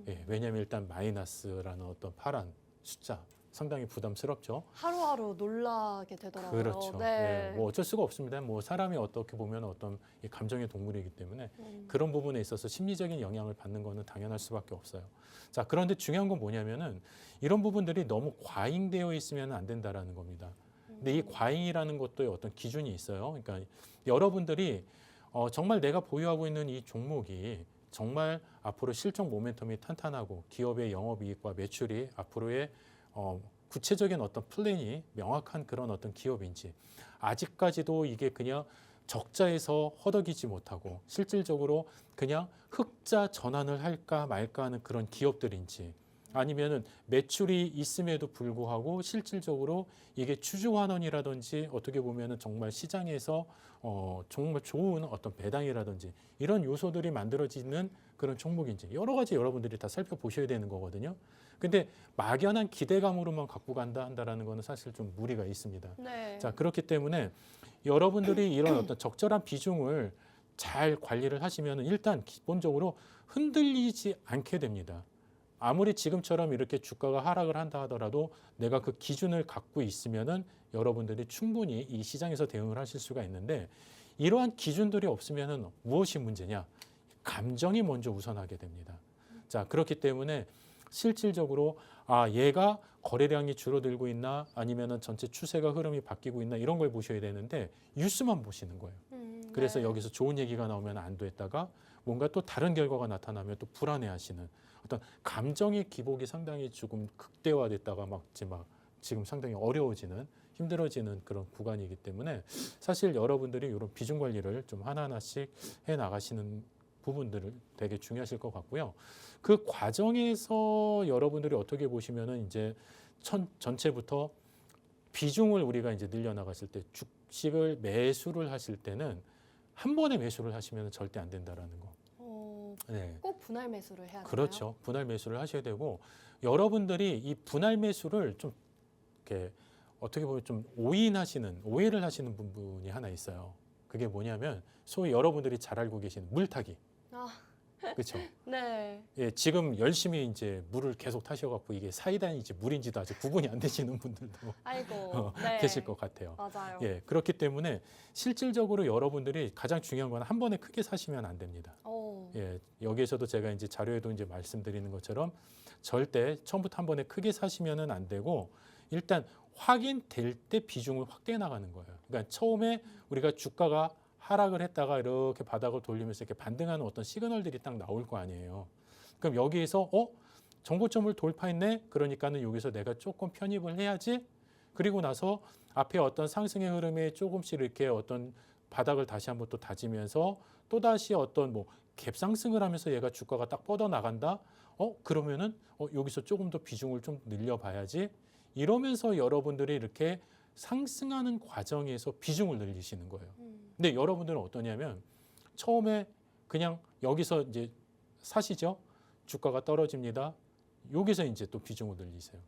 예, 왜냐하면 일단 마이너스라는 어떤 파란 숫자 상당히 부담스럽죠. 하루하루 놀라게 되더라고요. 그렇죠. 네. 예, 뭐 어쩔 수가 없습니다. 뭐 사람이 어떻게 보면 어떤 이 감정의 동물이기 때문에 그런 부분에 있어서 심리적인 영향을 받는 거는 당연할 수밖에 없어요. 자, 그런데 중요한 건 뭐냐면은 이런 부분들이 너무 과잉되어 있으면 안 된다라는 겁니다. 근데 이 과잉이라는 것도 어떤 기준이 있어요. 그러니까 여러분들이 정말 내가 보유하고 있는 이 종목이 정말 앞으로 실적 모멘텀이 탄탄하고 기업의 영업이익과 매출이 앞으로의 구체적인 어떤 플랜이 명확한 그런 어떤 기업인지 아직까지도 이게 그냥 적자에서 허덕이지 못하고 실질적으로 그냥 흑자 전환을 할까 말까 하는 그런 기업들인지 아니면은 매출이 있음에도 불구하고 실질적으로 이게 추주환원이라든지 어떻게 보면은 정말 시장에서 정말 좋은 어떤 배당이라든지 이런 요소들이 만들어지는 그런 종목인지 여러 가지 여러분들이 다 살펴보셔야 되는 거거든요. 근데 막연한 기대감으로만 갖고 한다라는 거는 사실 좀 무리가 있습니다. 네. 자, 그렇기 때문에 여러분들이 이런 어떤 적절한 비중을 잘 관리를 하시면 일단 기본적으로 흔들리지 않게 됩니다. 아무리 지금처럼 이렇게 주가가 하락을 한다 하더라도 내가 그 기준을 갖고 있으면은 여러분들이 충분히 이 시장에서 대응을 하실 수가 있는데 이러한 기준들이 없으면은 무엇이 문제냐? 감정이 먼저 우선하게 됩니다. 자, 그렇기 때문에 실질적으로 얘가 거래량이 줄어들고 있나 아니면은 전체 추세가 흐름이 바뀌고 있나 이런 걸 보셔야 되는데 뉴스만 보시는 거예요. 그래서 네. 여기서 좋은 얘기가 나오면 안 됐다가 뭔가 또 다른 결과가 나타나면 또 불안해하시는 어떤 감정의 기복이 상당히 조금 극대화됐다가 막 지금 상당히 어려워지는 힘들어지는 그런 구간이기 때문에 사실 여러분들이 이런 비중 관리를 좀 하나하나씩 해 나가시는 부분들을 되게 중요하실 것 같고요. 그 과정에서 여러분들이 어떻게 보시면은 이제 전체부터 비중을 우리가 이제 늘려나가실 때 주식을 매수를 하실 때는 한 번에 매수를 하시면 절대 안 된다라는 거. 네. 꼭 분할 매수를 해야 되나요? 그렇죠. 분할 매수를 하셔야 되고 여러분들이 이 분할 매수를 좀 이렇게 어떻게 보면 좀 오해를 하시는 부분이 하나 있어요. 그게 뭐냐면 소위 여러분들이 잘 알고 계시는 물타기. 아, 그렇죠. 네. 예, 지금 열심히 이제 물을 계속 타셔갖고 이게 사이다인지 물인지도 아직 구분이 안 되시는 분들도 아이고. 네. 계실 것 같아요. 맞아요. 예, 그렇기 때문에 실질적으로 여러분들이 가장 중요한 건 한 번에 크게 사시면 안 됩니다. 오. 예, 여기에서도 제가 이제 자료에도 이제 말씀드리는 것처럼 절대 처음부터 한 번에 크게 사시면은 안 되고 일단 확인될 때 비중을 확대해 나가는 거예요. 그러니까 처음에 우리가 주가가 하락을 했다가 이렇게 바닥을 돌리면서 이렇게 반등하는 어떤 시그널들이 딱 나올 거 아니에요. 그럼 여기에서 정고점을 돌파했네. 그러니까는 여기서 내가 조금 편입을 해야지. 그리고 나서 앞에 어떤 상승의 흐름에 조금씩 이렇게 어떤 바닥을 다시 한번 또 다지면서 또 다시 어떤 뭐 갭상승을 하면서 얘가 주가가 딱 뻗어 나간다. 그러면은 여기서 조금 더 비중을 좀 늘려봐야지. 이러면서 여러분들이 이렇게 상승하는 과정에서 비중을 늘리시는 거예요. 근데 여러분들은 어떠냐면 처음에 그냥 여기서 이제 사시죠. 주가가 떨어집니다. 여기서 이제 또 비중을 늘리세요.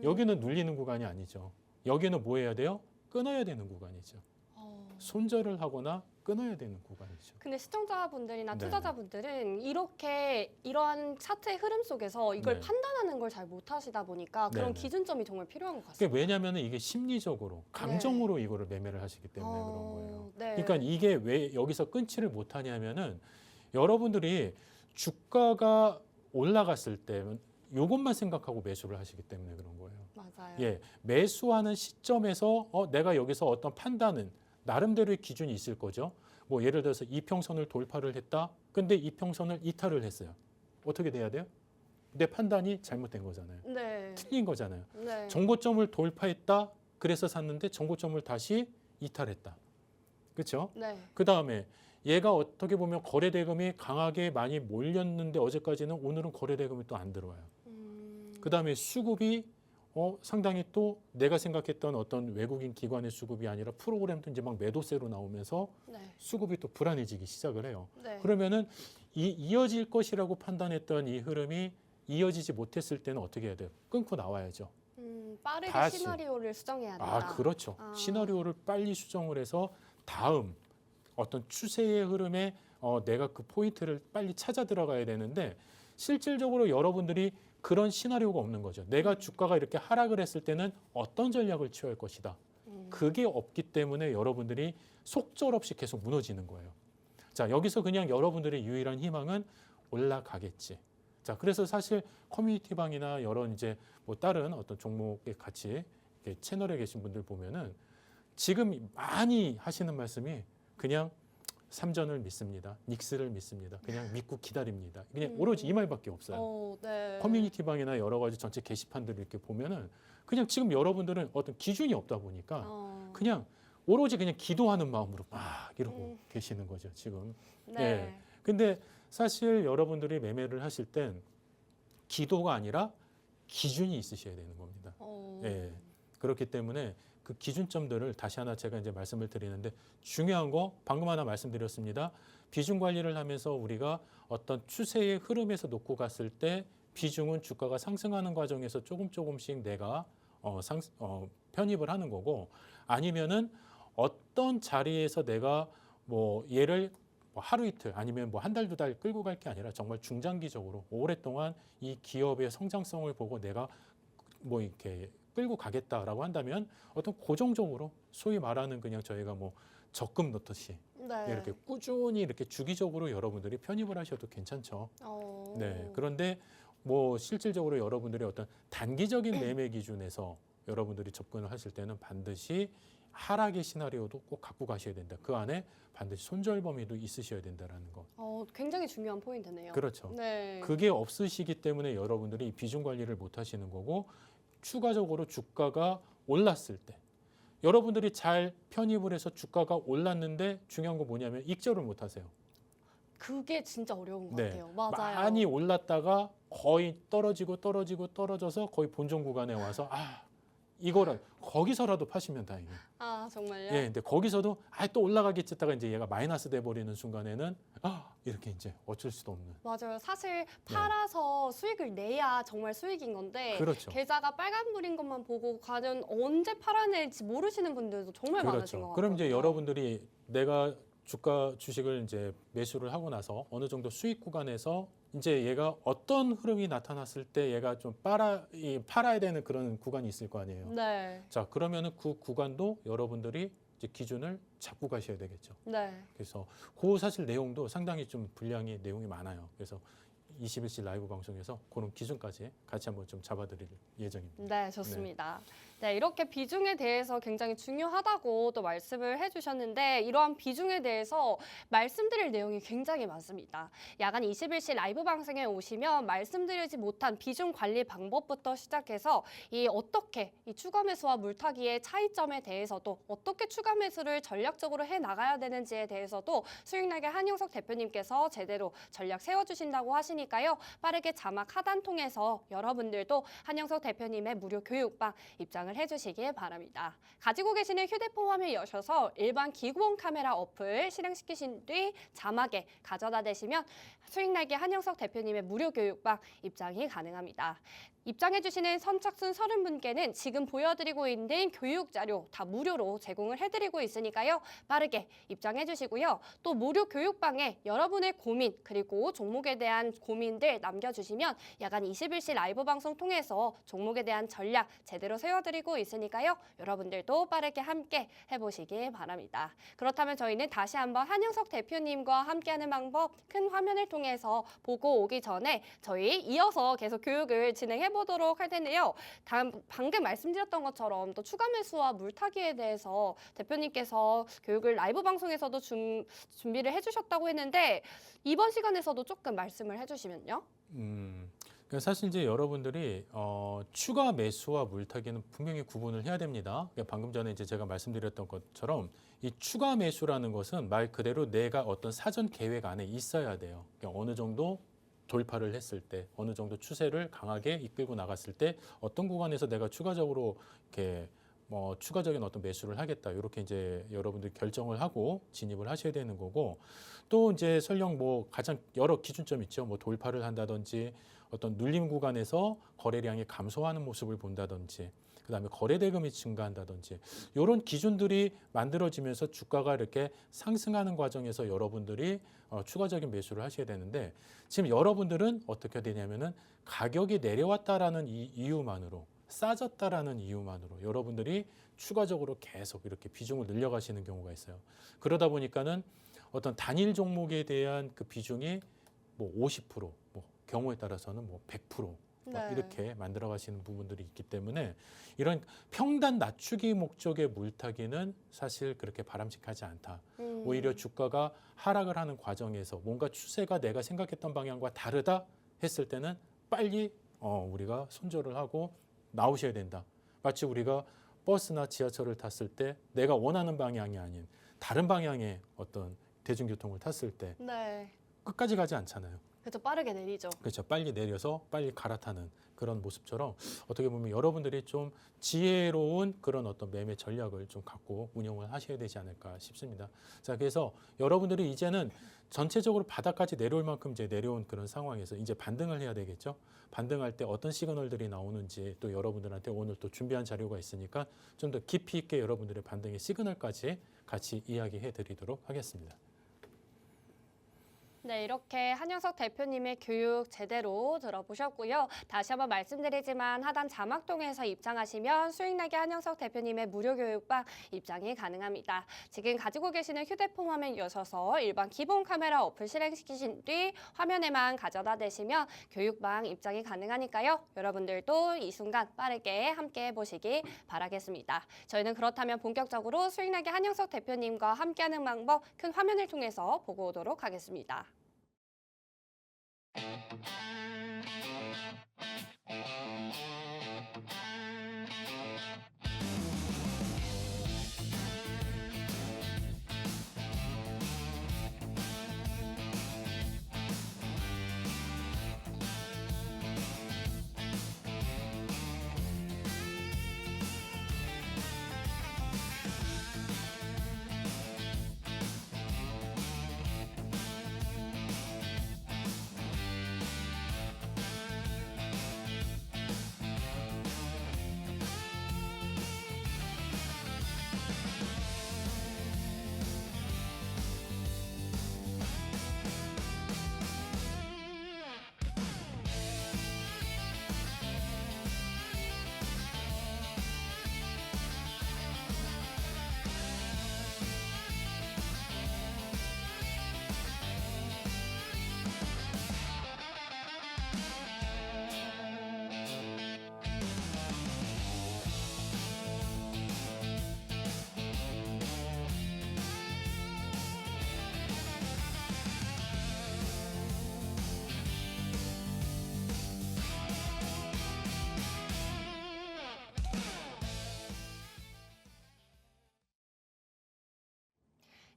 여기는 눌리는 구간이 아니죠. 여기는 뭐 해야 돼요? 끊어야 되는 구간이죠. 손절을 하거나 끊어야 되는 구간이죠. 근데 시청자분들이나 네네. 투자자분들은 이러한 차트의 흐름 속에서 이걸 네. 판단하는 걸 잘 못하시다 보니까 그런 네네. 기준점이 정말 필요한 것 그게 같습니다. 왜냐하면 이게 심리적으로 감정으로 이거를 매매를 하시기 때문에 그런 거예요. 네. 그러니까 이게 왜 여기서 끊지를 못하냐면은 여러분들이 주가가 올라갔을 때 이것만 생각하고 매수를 하시기 때문에 그런 거예요. 맞아요. 예, 매수하는 시점에서 내가 여기서 어떤 판단은 나름대로의 기준이 있을 거죠. 뭐 예를 들어서 이평선을 돌파를 했다. 근데 이평선을 이탈을 했어요. 어떻게 돼야 돼요? 내 판단이 잘못된 거잖아요. 네. 틀린 거잖아요. 네. 정고점을 돌파했다. 그래서 샀는데 정고점을 다시 이탈했다. 그렇죠? 네. 그다음에 얘가 어떻게 보면 거래 대금이 강하게 많이 몰렸는데 어제까지는 오늘은 거래 대금이 또 안 들어와요. 그다음에 수급이 상당히 또 내가 생각했던 어떤 외국인 기관의 수급이 아니라 프로그램도 이제 막 매도세로 나오면서 네. 수급이 또 불안해지기 시작을 해요. 네. 그러면은 이어질 것이라고 판단했던 이 흐름이 이어지지 못했을 때는 어떻게 해야 돼요? 끊고 나와야죠. 빠르게 다시. 시나리오를 수정해야 된다. 그렇죠. 시나리오를 빨리 수정을 해서 다음 어떤 추세의 흐름에 내가 그 포인트를 빨리 찾아 들어가야 되는데 실질적으로 여러분들이 그런 시나리오가 없는 거죠. 내가 주가가 이렇게 하락을 했을 때는 어떤 전략을 취할 것이다. 그게 없기 때문에 여러분들이 속절없이 계속 무너지는 거예요. 자, 여기서 그냥 여러분들의 유일한 희망은 올라가겠지. 자, 그래서 사실 커뮤니티방이나 여러 이제 뭐 다른 어떤 종목에 같이 이렇게 채널에 계신 분들 보면은 지금 많이 하시는 말씀이 그냥 삼전을 믿습니다. 닉스를 믿습니다. 그냥 믿고 기다립니다. 그냥 오로지 이 말밖에 없어요. 네. 커뮤니티방이나 여러 가지 전체 게시판들을 이렇게 보면은 그냥 지금 여러분들은 어떤 기준이 없다 보니까 어. 그냥 오로지 그냥 기도하는 마음으로 막 이러고 계시는 거죠, 지금. 네. 예. 근데 사실 여러분들이 매매를 하실 땐 기도가 아니라 기준이 있으셔야 되는 겁니다. 어. 예. 그렇기 때문에 그 기준점들을 다시 하나 제가 이제 말씀을 드리는데 중요한 거 방금 하나 말씀드렸습니다. 비중 관리를 하면서 우리가 어떤 추세의 흐름에서 놓고 갔을 때 비중은 주가가 상승하는 과정에서 조금씩 내가 편입을 하는 거고 아니면은 어떤 자리에서 내가 뭐 얘를 뭐 하루 이틀 아니면 뭐 한 달, 두 달 끌고 갈 게 아니라 정말 중장기적으로 오랫동안 이 기업의 성장성을 보고 내가 뭐 이렇게 끌고 가겠다라고 한다면 어떤 고정적으로 소위 말하는 그냥 저희가 뭐 적금 넣듯이 네. 이렇게 꾸준히 이렇게 주기적으로 여러분들이 편입을 하셔도 괜찮죠. 어. 네. 그런데 뭐 실질적으로 여러분들이 어떤 단기적인 매매 기준에서 여러분들이 접근을 하실 때는 반드시 하락의 시나리오도 꼭 갖고 가셔야 된다. 그 안에 반드시 손절 범위도 있으셔야 된다라는 거. 굉장히 중요한 포인트네요. 그렇죠. 네. 그게 없으시기 때문에 여러분들이 이 비중 관리를 못 하시는 거고 추가적으로 주가가 올랐을 때 여러분들이 잘 편입을 해서 주가가 올랐는데 중요한 건 뭐냐면 익절을 못 하세요. 그게 진짜 어려운 것 네. 같아요. 맞아요. 많이 올랐다가 거의 떨어져서 거의 본전 구간에 와서 이거를 거기서라도 파시면 다행이에요. 아, 정말요? 예, 근데 거기서도 또 올라가겠지 했다가 이제 얘가 마이너스 돼 버리는 순간에는 이렇게 이제 어쩔 수도 없는. 맞아요. 사실 팔아서 수익을 내야 정말 수익인 건데 그렇죠. 계좌가 빨간불인 것만 보고 과연 언제 팔아낼지 모르시는 분들도 정말 많으신 것 같아요. 그럼 이제 여러분들이 내가 주가 주식을 이제 매수를 하고 나서 어느 정도 수익 구간에서 이제 얘가 어떤 흐름이 나타났을 때 얘가 좀 팔아야 되는 그런 구간이 있을 거 아니에요. 네. 자, 그러면은 그 구간도 여러분들이 이제 기준을 잡고 가셔야 되겠죠. 네. 그래서 그 사실 내용도 상당히 좀 분량이 내용이 많아요. 그래서 21시 라이브 방송에서 그런 기준까지 같이 한번 좀 잡아드릴 예정입니다. 네, 좋습니다. 네, 이렇게 비중에 대해서 굉장히 중요하다고 또 말씀을 해주셨는데 이러한 비중에 대해서 말씀드릴 내용이 굉장히 많습니다. 야간 21시 라이브 방송에 오시면 말씀드리지 못한 비중 관리 방법부터 시작해서 어떻게 이 추가 매수와 물타기의 차이점에 대해서도 어떻게 추가 매수를 전략적으로 해 나가야 되는지에 대해서도 수익날개 한영석 대표님께서 제대로 전략 세워주신다고 하시니까요. 빠르게 자막 하단 통해서 여러분들도 한영석 대표님의 무료 교육방 입장을 해주시길 바랍니다. 가지고 계시는 휴대폰 화면 여셔서 일반 기구원 카메라 어플 실행시키신 뒤 자막에 가져다 대시면 수익날개 한영석 대표님의 무료 교육방 입장이 가능합니다. 입장해주시는 선착순 30분께는 지금 보여드리고 있는 교육 자료 다 무료로 제공을 해드리고 있으니까요. 빠르게 입장해주시고요. 또 무료 교육방에 여러분의 고민 그리고 종목에 대한 고민들 남겨주시면 야간 21시 라이브 방송 통해서 종목에 대한 전략 제대로 세워드리고 있으니까요. 여러분들도 빠르게 함께 해보시길 바랍니다. 그렇다면 저희는 다시 한번 한영석 대표님과 함께하는 방법 큰 화면을 통해서 보고 오기 전에 저희 이어서 계속 교육을 진행해 보도록 할 텐데요. 방금 말씀드렸던 것처럼 또 추가 매수와 물타기에 대해서 대표님께서 교육을 라이브 방송에서도 준비를 해주셨다고 했는데 이번 시간에서도 조금 말씀을 해주시면요. 그러니까 사실 이제 여러분들이 추가 매수와 물타기는 분명히 구분을 해야 됩니다. 그러니까 방금 전에 이제 제가 말씀드렸던 것처럼 이 추가 매수라는 것은 말 그대로 내가 어떤 사전 계획 안에 있어야 돼요. 그러니까 어느 정도 돌파를 했을 때 어느 정도 추세를 강하게 이끌고 나갔을 때 어떤 구간에서 내가 추가적으로 이렇게 추가적인 어떤 매수를 하겠다 이렇게 이제 여러분들이 결정을 하고 진입을 하셔야 되는 거고 또 이제 설령 가장 여러 기준점 있죠. 돌파를 한다든지 어떤 눌림 구간에서 거래량이 감소하는 모습을 본다든지 그다음에 거래 대금이 증가한다든지 이런 기준들이 만들어지면서 주가가 이렇게 상승하는 과정에서 여러분들이 추가적인 매수를 하셔야 되는데 지금 여러분들은 어떻게 되냐면은 가격이 내려왔다라는 이유만으로 싸졌다라는 이유만으로 여러분들이 추가적으로 계속 이렇게 비중을 늘려가시는 경우가 있어요. 그러다 보니까는 어떤 단일 종목에 대한 그 비중이 50%, 경우에 따라서는 100% 이렇게 만들어 가시는 부분들이 있기 때문에 이런 평단 낮추기 목적의 물타기는 사실 그렇게 바람직하지 않다. 오히려 주가가 하락을 하는 과정에서 뭔가 추세가 내가 생각했던 방향과 다르다 했을 때는 빨리 우리가 손절을 하고 나오셔야 된다. 마치 우리가 버스나 지하철을 탔을 때 내가 원하는 방향이 아닌 다른 방향의 어떤 대중교통을 탔을 때 네. 끝까지 가지 않잖아요. 그래도 빠르게 내리죠. 그렇죠. 빨리 내려서 빨리 갈아타는 그런 모습처럼 어떻게 보면 여러분들이 좀 지혜로운 그런 어떤 매매 전략을 좀 갖고 운영을 하셔야 되지 않을까 싶습니다. 자, 그래서 여러분들이 이제는 전체적으로 바닥까지 내려올 만큼 이제 내려온 그런 상황에서 이제 반등을 해야 되겠죠. 반등할 때 어떤 시그널들이 나오는지 또 여러분들한테 오늘 또 준비한 자료가 있으니까 좀 더 깊이 있게 여러분들의 반등의 시그널까지 같이 이야기해 드리도록 하겠습니다. 네, 이렇게 한영석 대표님의 교육 제대로 들어보셨고요. 다시 한번 말씀드리지만 하단 자막동에서 입장하시면 수익나게 한영석 대표님의 무료 교육방 입장이 가능합니다. 지금 가지고 계시는 휴대폰 화면 여셔서 일반 기본 카메라 어플 실행시키신 뒤 화면에만 가져다 대시면 교육방 입장이 가능하니까요. 여러분들도 이 순간 빠르게 함께 해보시기 바라겠습니다. 저희는 그렇다면 본격적으로 수익나게 한영석 대표님과 함께하는 방법 큰 화면을 통해서 보고 오도록 하겠습니다.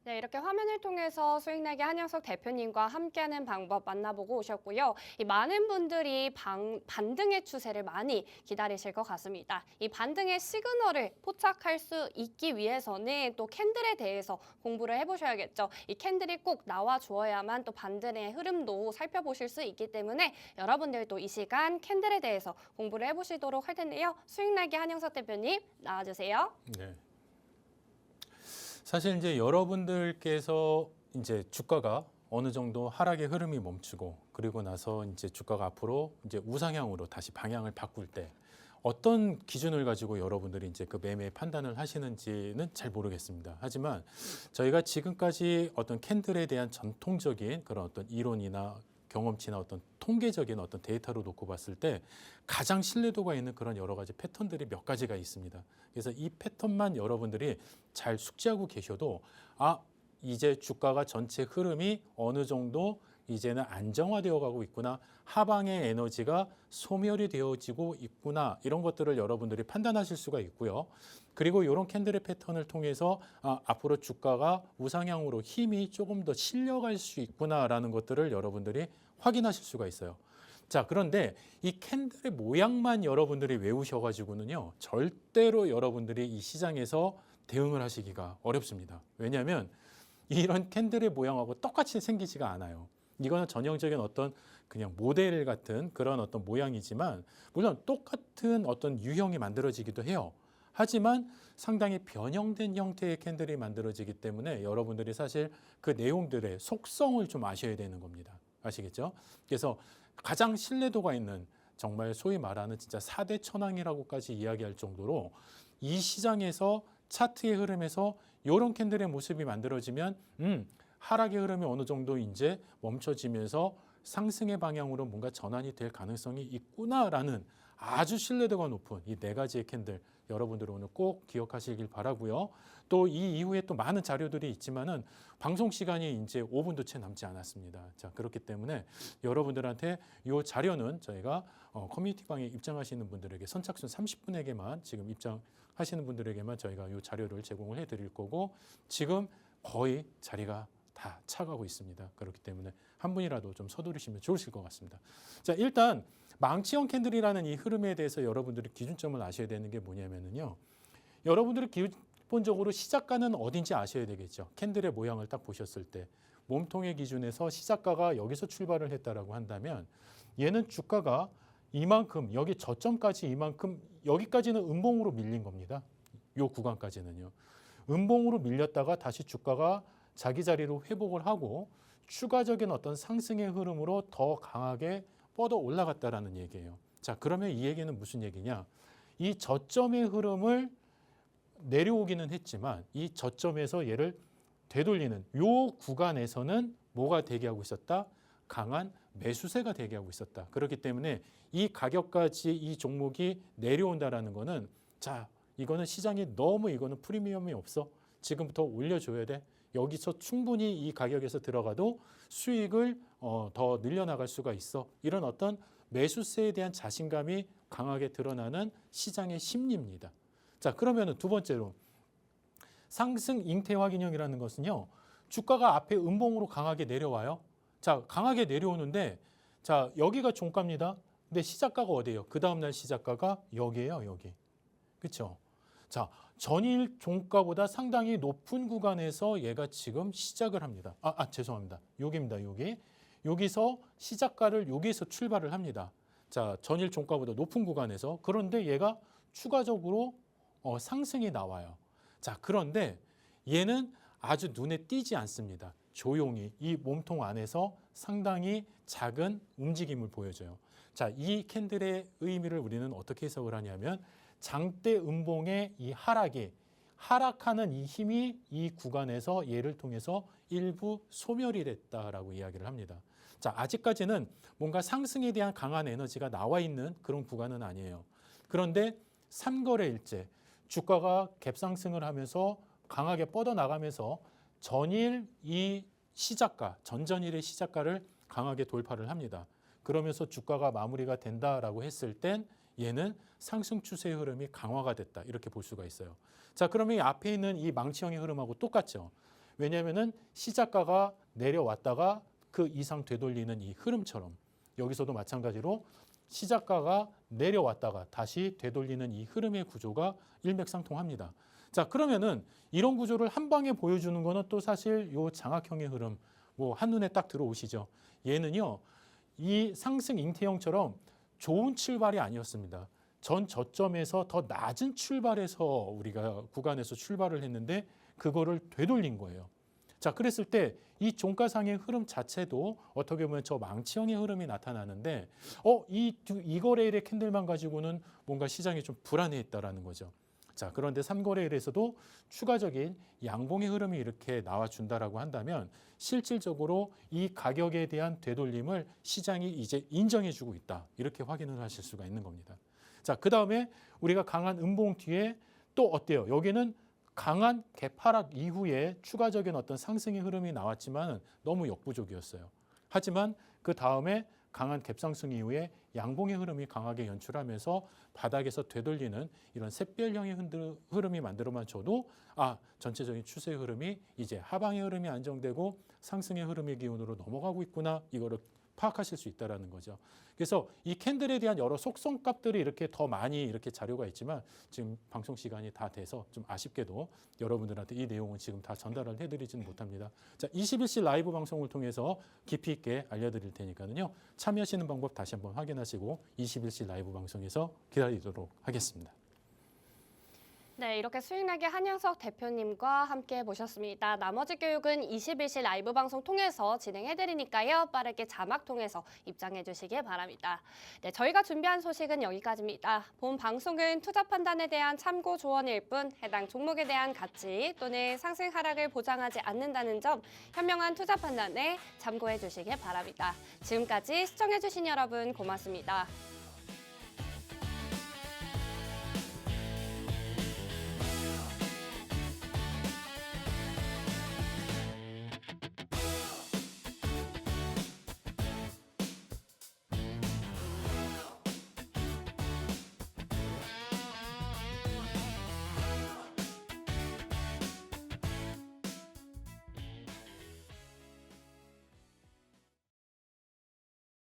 네, 이렇게 화면을 통해서 수익나게 한영석 대표님과 함께하는 방법 만나보고 오셨고요. 이 많은 분들이 반등의 추세를 많이 기다리실 것 같습니다. 이 반등의 시그널을 포착할 수 있기 위해서는 또 캔들에 대해서 공부를 해보셔야겠죠. 이 캔들이 꼭 나와 주어야만 또 반등의 흐름도 살펴보실 수 있기 때문에 여러분들도 이 시간 캔들에 대해서 공부를 해보시도록 할 텐데요. 수익나게 한영석 대표님 나와주세요. 네. 사실 이제 여러분들께서 이제 주가가 어느 정도 하락의 흐름이 멈추고 그리고 나서 이제 주가가 앞으로 이제 우상향으로 다시 방향을 바꿀 때 어떤 기준을 가지고 여러분들이 이제 그 매매 판단을 하시는지는 잘 모르겠습니다. 하지만 저희가 지금까지 어떤 캔들에 대한 전통적인 그런 어떤 이론이나 경험치나 어떤 통계적인 어떤 데이터로 놓고 봤을 때 가장 신뢰도가 있는 그런 여러 가지 패턴들이 몇 가지가 있습니다. 그래서 이 패턴만 여러분들이 잘 숙지하고 계셔도 이제 주가가 전체 흐름이 어느 정도 이제는 안정화되어 가고 있구나. 하방의 에너지가 소멸이 되어지고 있구나. 이런 것들을 여러분들이 판단하실 수가 있고요. 그리고 이런 캔들의 패턴을 통해서 앞으로 주가가 우상향으로 힘이 조금 더 실려갈 수 있구나라는 것들을 여러분들이 확인하실 수가 있어요. 자, 그런데 이 캔들의 모양만 여러분들이 외우셔가지고는요, 절대로 여러분들이 이 시장에서 대응을 하시기가 어렵습니다. 왜냐하면 이런 캔들의 모양하고 똑같이 생기지가 않아요. 이거는 전형적인 어떤 그냥 모델 같은 그런 어떤 모양이지만 물론 똑같은 어떤 유형이 만들어지기도 해요. 하지만 상당히 변형된 형태의 캔들이 만들어지기 때문에 여러분들이 사실 그 내용들의 속성을 좀 아셔야 되는 겁니다. 아시겠죠? 그래서 가장 신뢰도가 있는 정말 소위 말하는 진짜 4대 천왕이라고까지 이야기할 정도로 이 시장에서 차트의 흐름에서 이런 캔들의 모습이 만들어지면 하락의 흐름이 어느 정도 이제 멈춰지면서 상승의 방향으로 뭔가 전환이 될 가능성이 있구나라는 아주 신뢰도가 높은 이 네 가지의 캔들 여러분들 오늘 꼭 기억하시길 바라고요. 또 이 이후에 또 많은 자료들이 있지만은 방송 시간이 이제 5분도 채 남지 않았습니다. 자, 그렇기 때문에 여러분들한테 이 자료는 저희가 커뮤니티 방에 입장하시는 분들에게 선착순 30분에게만 지금 입장하시는 분들에게만 저희가 이 자료를 제공을 해드릴 거고 지금 거의 자리가 다 차가고 있습니다. 그렇기 때문에 한 분이라도 좀 서두르시면 좋으실 것 같습니다. 자, 일단 망치형 캔들이라는 이 흐름에 대해서 여러분들이 기준점을 아셔야 되는 게 뭐냐면요. 여러분들이 기본적으로 시작가는 어딘지 아셔야 되겠죠. 캔들의 모양을 딱 보셨을 때 몸통의 기준에서 시작가가 여기서 출발을 했다라고 한다면 얘는 주가가 이만큼 여기 저점까지 이만큼 여기까지는 음봉으로 밀린 겁니다. 요 구간까지는요. 음봉으로 밀렸다가 다시 주가가 자기 자리로 회복을 하고 추가적인 어떤 상승의 흐름으로 더 강하게 뻗어 올라갔다라는 얘기예요. 자, 그러면 이 얘기는 무슨 얘기냐? 이 저점의 흐름을 내려오기는 했지만 이 저점에서 얘를 되돌리는 요 구간에서는 뭐가 대기하고 있었다? 강한 매수세가 대기하고 있었다. 그렇기 때문에 이 가격까지 이 종목이 내려온다라는 거는 자, 이거는 시장이 너무 이거는 프리미엄이 없어. 지금부터 올려줘야 돼. 여기서 충분히 이 가격에서 들어가도 수익을 더 늘려나갈 수가 있어. 이런 어떤 매수세에 대한 자신감이 강하게 드러나는 시장의 심리입니다. 자, 그러면 두 번째로 상승 잉태 확인형이라는 것은요. 주가가 앞에 음봉으로 강하게 내려와요. 자, 강하게 내려오는데 자, 여기가 종가입니다. 근데 시작가가 어디예요? 그 다음 날 시작가가 여기예요, 여기. 그렇죠? 자, 전일 종가보다 상당히 높은 구간에서 얘가 지금 시작을 합니다. 죄송합니다. 여기입니다. 여기서 시작가를 여기에서 출발을 합니다. 자, 전일 종가보다 높은 구간에서 그런데 얘가 추가적으로 상승이 나와요. 자, 그런데 얘는 아주 눈에 띄지 않습니다. 조용히 이 몸통 안에서 상당히 작은 움직임을 보여줘요. 자, 이 캔들의 의미를 우리는 어떻게 해석을 하냐면 장대 음봉의 이 하락하는 이 힘이 이 구간에서 얘를 통해서 일부 소멸이 됐다라고 이야기를 합니다. 자, 아직까지는 뭔가 상승에 대한 강한 에너지가 나와 있는 그런 구간은 아니에요. 그런데 3거래일째 주가가 갭상승을 하면서 강하게 뻗어나가면서 전일 이 시작가, 전전일의 시작가를 강하게 돌파를 합니다. 그러면서 주가가 마무리가 된다라고 했을 땐 얘는 상승 추세의 흐름이 강화가 됐다. 이렇게 볼 수가 있어요. 자, 그러면 이 앞에 있는 이 망치형의 흐름하고 똑같죠. 왜냐하면은 시작가가 내려왔다가 그 이상 되돌리는 이 흐름처럼 여기서도 마찬가지로 시작가가 내려왔다가 다시 되돌리는 이 흐름의 구조가 일맥상통합니다. 자, 그러면은 이런 구조를 한 방에 보여주는 거는 또 사실 요 장악형의 흐름 뭐 한눈에 딱 들어오시죠. 얘는요. 이 상승 잉태형처럼 좋은 출발이 아니었습니다. 전 저점에서 더 낮은 출발에서 우리가 구간에서 출발을 했는데 그거를 되돌린 거예요. 자, 그랬을 때 이 종가상의 흐름 자체도 어떻게 보면 저 망치형의 흐름이 나타나는데 이 거래일의 캔들만 가지고는 뭔가 시장이 좀 불안해했다라는 거죠. 자, 그런데 3거래일에서도 추가적인 양봉의 흐름이 이렇게 나와준다라고 한다면 실질적으로 이 가격에 대한 되돌림을 시장이 이제 인정해주고 있다. 이렇게 확인을 하실 수가 있는 겁니다. 자, 그 다음에 우리가 강한 음봉 뒤에 또 어때요? 여기는 강한 개파락 이후에 추가적인 어떤 상승의 흐름이 나왔지만 너무 역부족이었어요. 하지만 그 다음에 강한 갭상승 이후에 양봉의 흐름이 강하게 연출하면서 바닥에서 되돌리는 이런 샛별형의 흐름이 만들어만 줘도 전체적인 추세 흐름이 이제 하방의 흐름이 안정되고 상승의 흐름의 기운으로 넘어가고 있구나 이거를 파악하실 수 있다라는 거죠. 그래서 이 캔들에 대한 여러 속성값들이 이렇게 더 많이 이렇게 자료가 있지만 지금 방송 시간이 다 돼서 좀 아쉽게도 여러분들한테 이 내용은 지금 다 전달을 해드리지는 못합니다. 자, 21시 라이브 방송을 통해서 깊이 있게 알려드릴 테니까요. 참여하시는 방법 다시 한번 확인하시고 21시 라이브 방송에서 기다리도록 하겠습니다. 네, 이렇게 수익나게 한영석 대표님과 함께 보셨습니다. 나머지 교육은 21시 라이브 방송 통해서 진행해드리니까요. 빠르게 자막 통해서 입장해 주시길 바랍니다. 네, 저희가 준비한 소식은 여기까지입니다. 본 방송은 투자 판단에 대한 참고 조언일 뿐 해당 종목에 대한 가치 또는 상승 하락을 보장하지 않는다는 점 현명한 투자 판단에 참고해 주시길 바랍니다. 지금까지 시청해 주신 여러분 고맙습니다.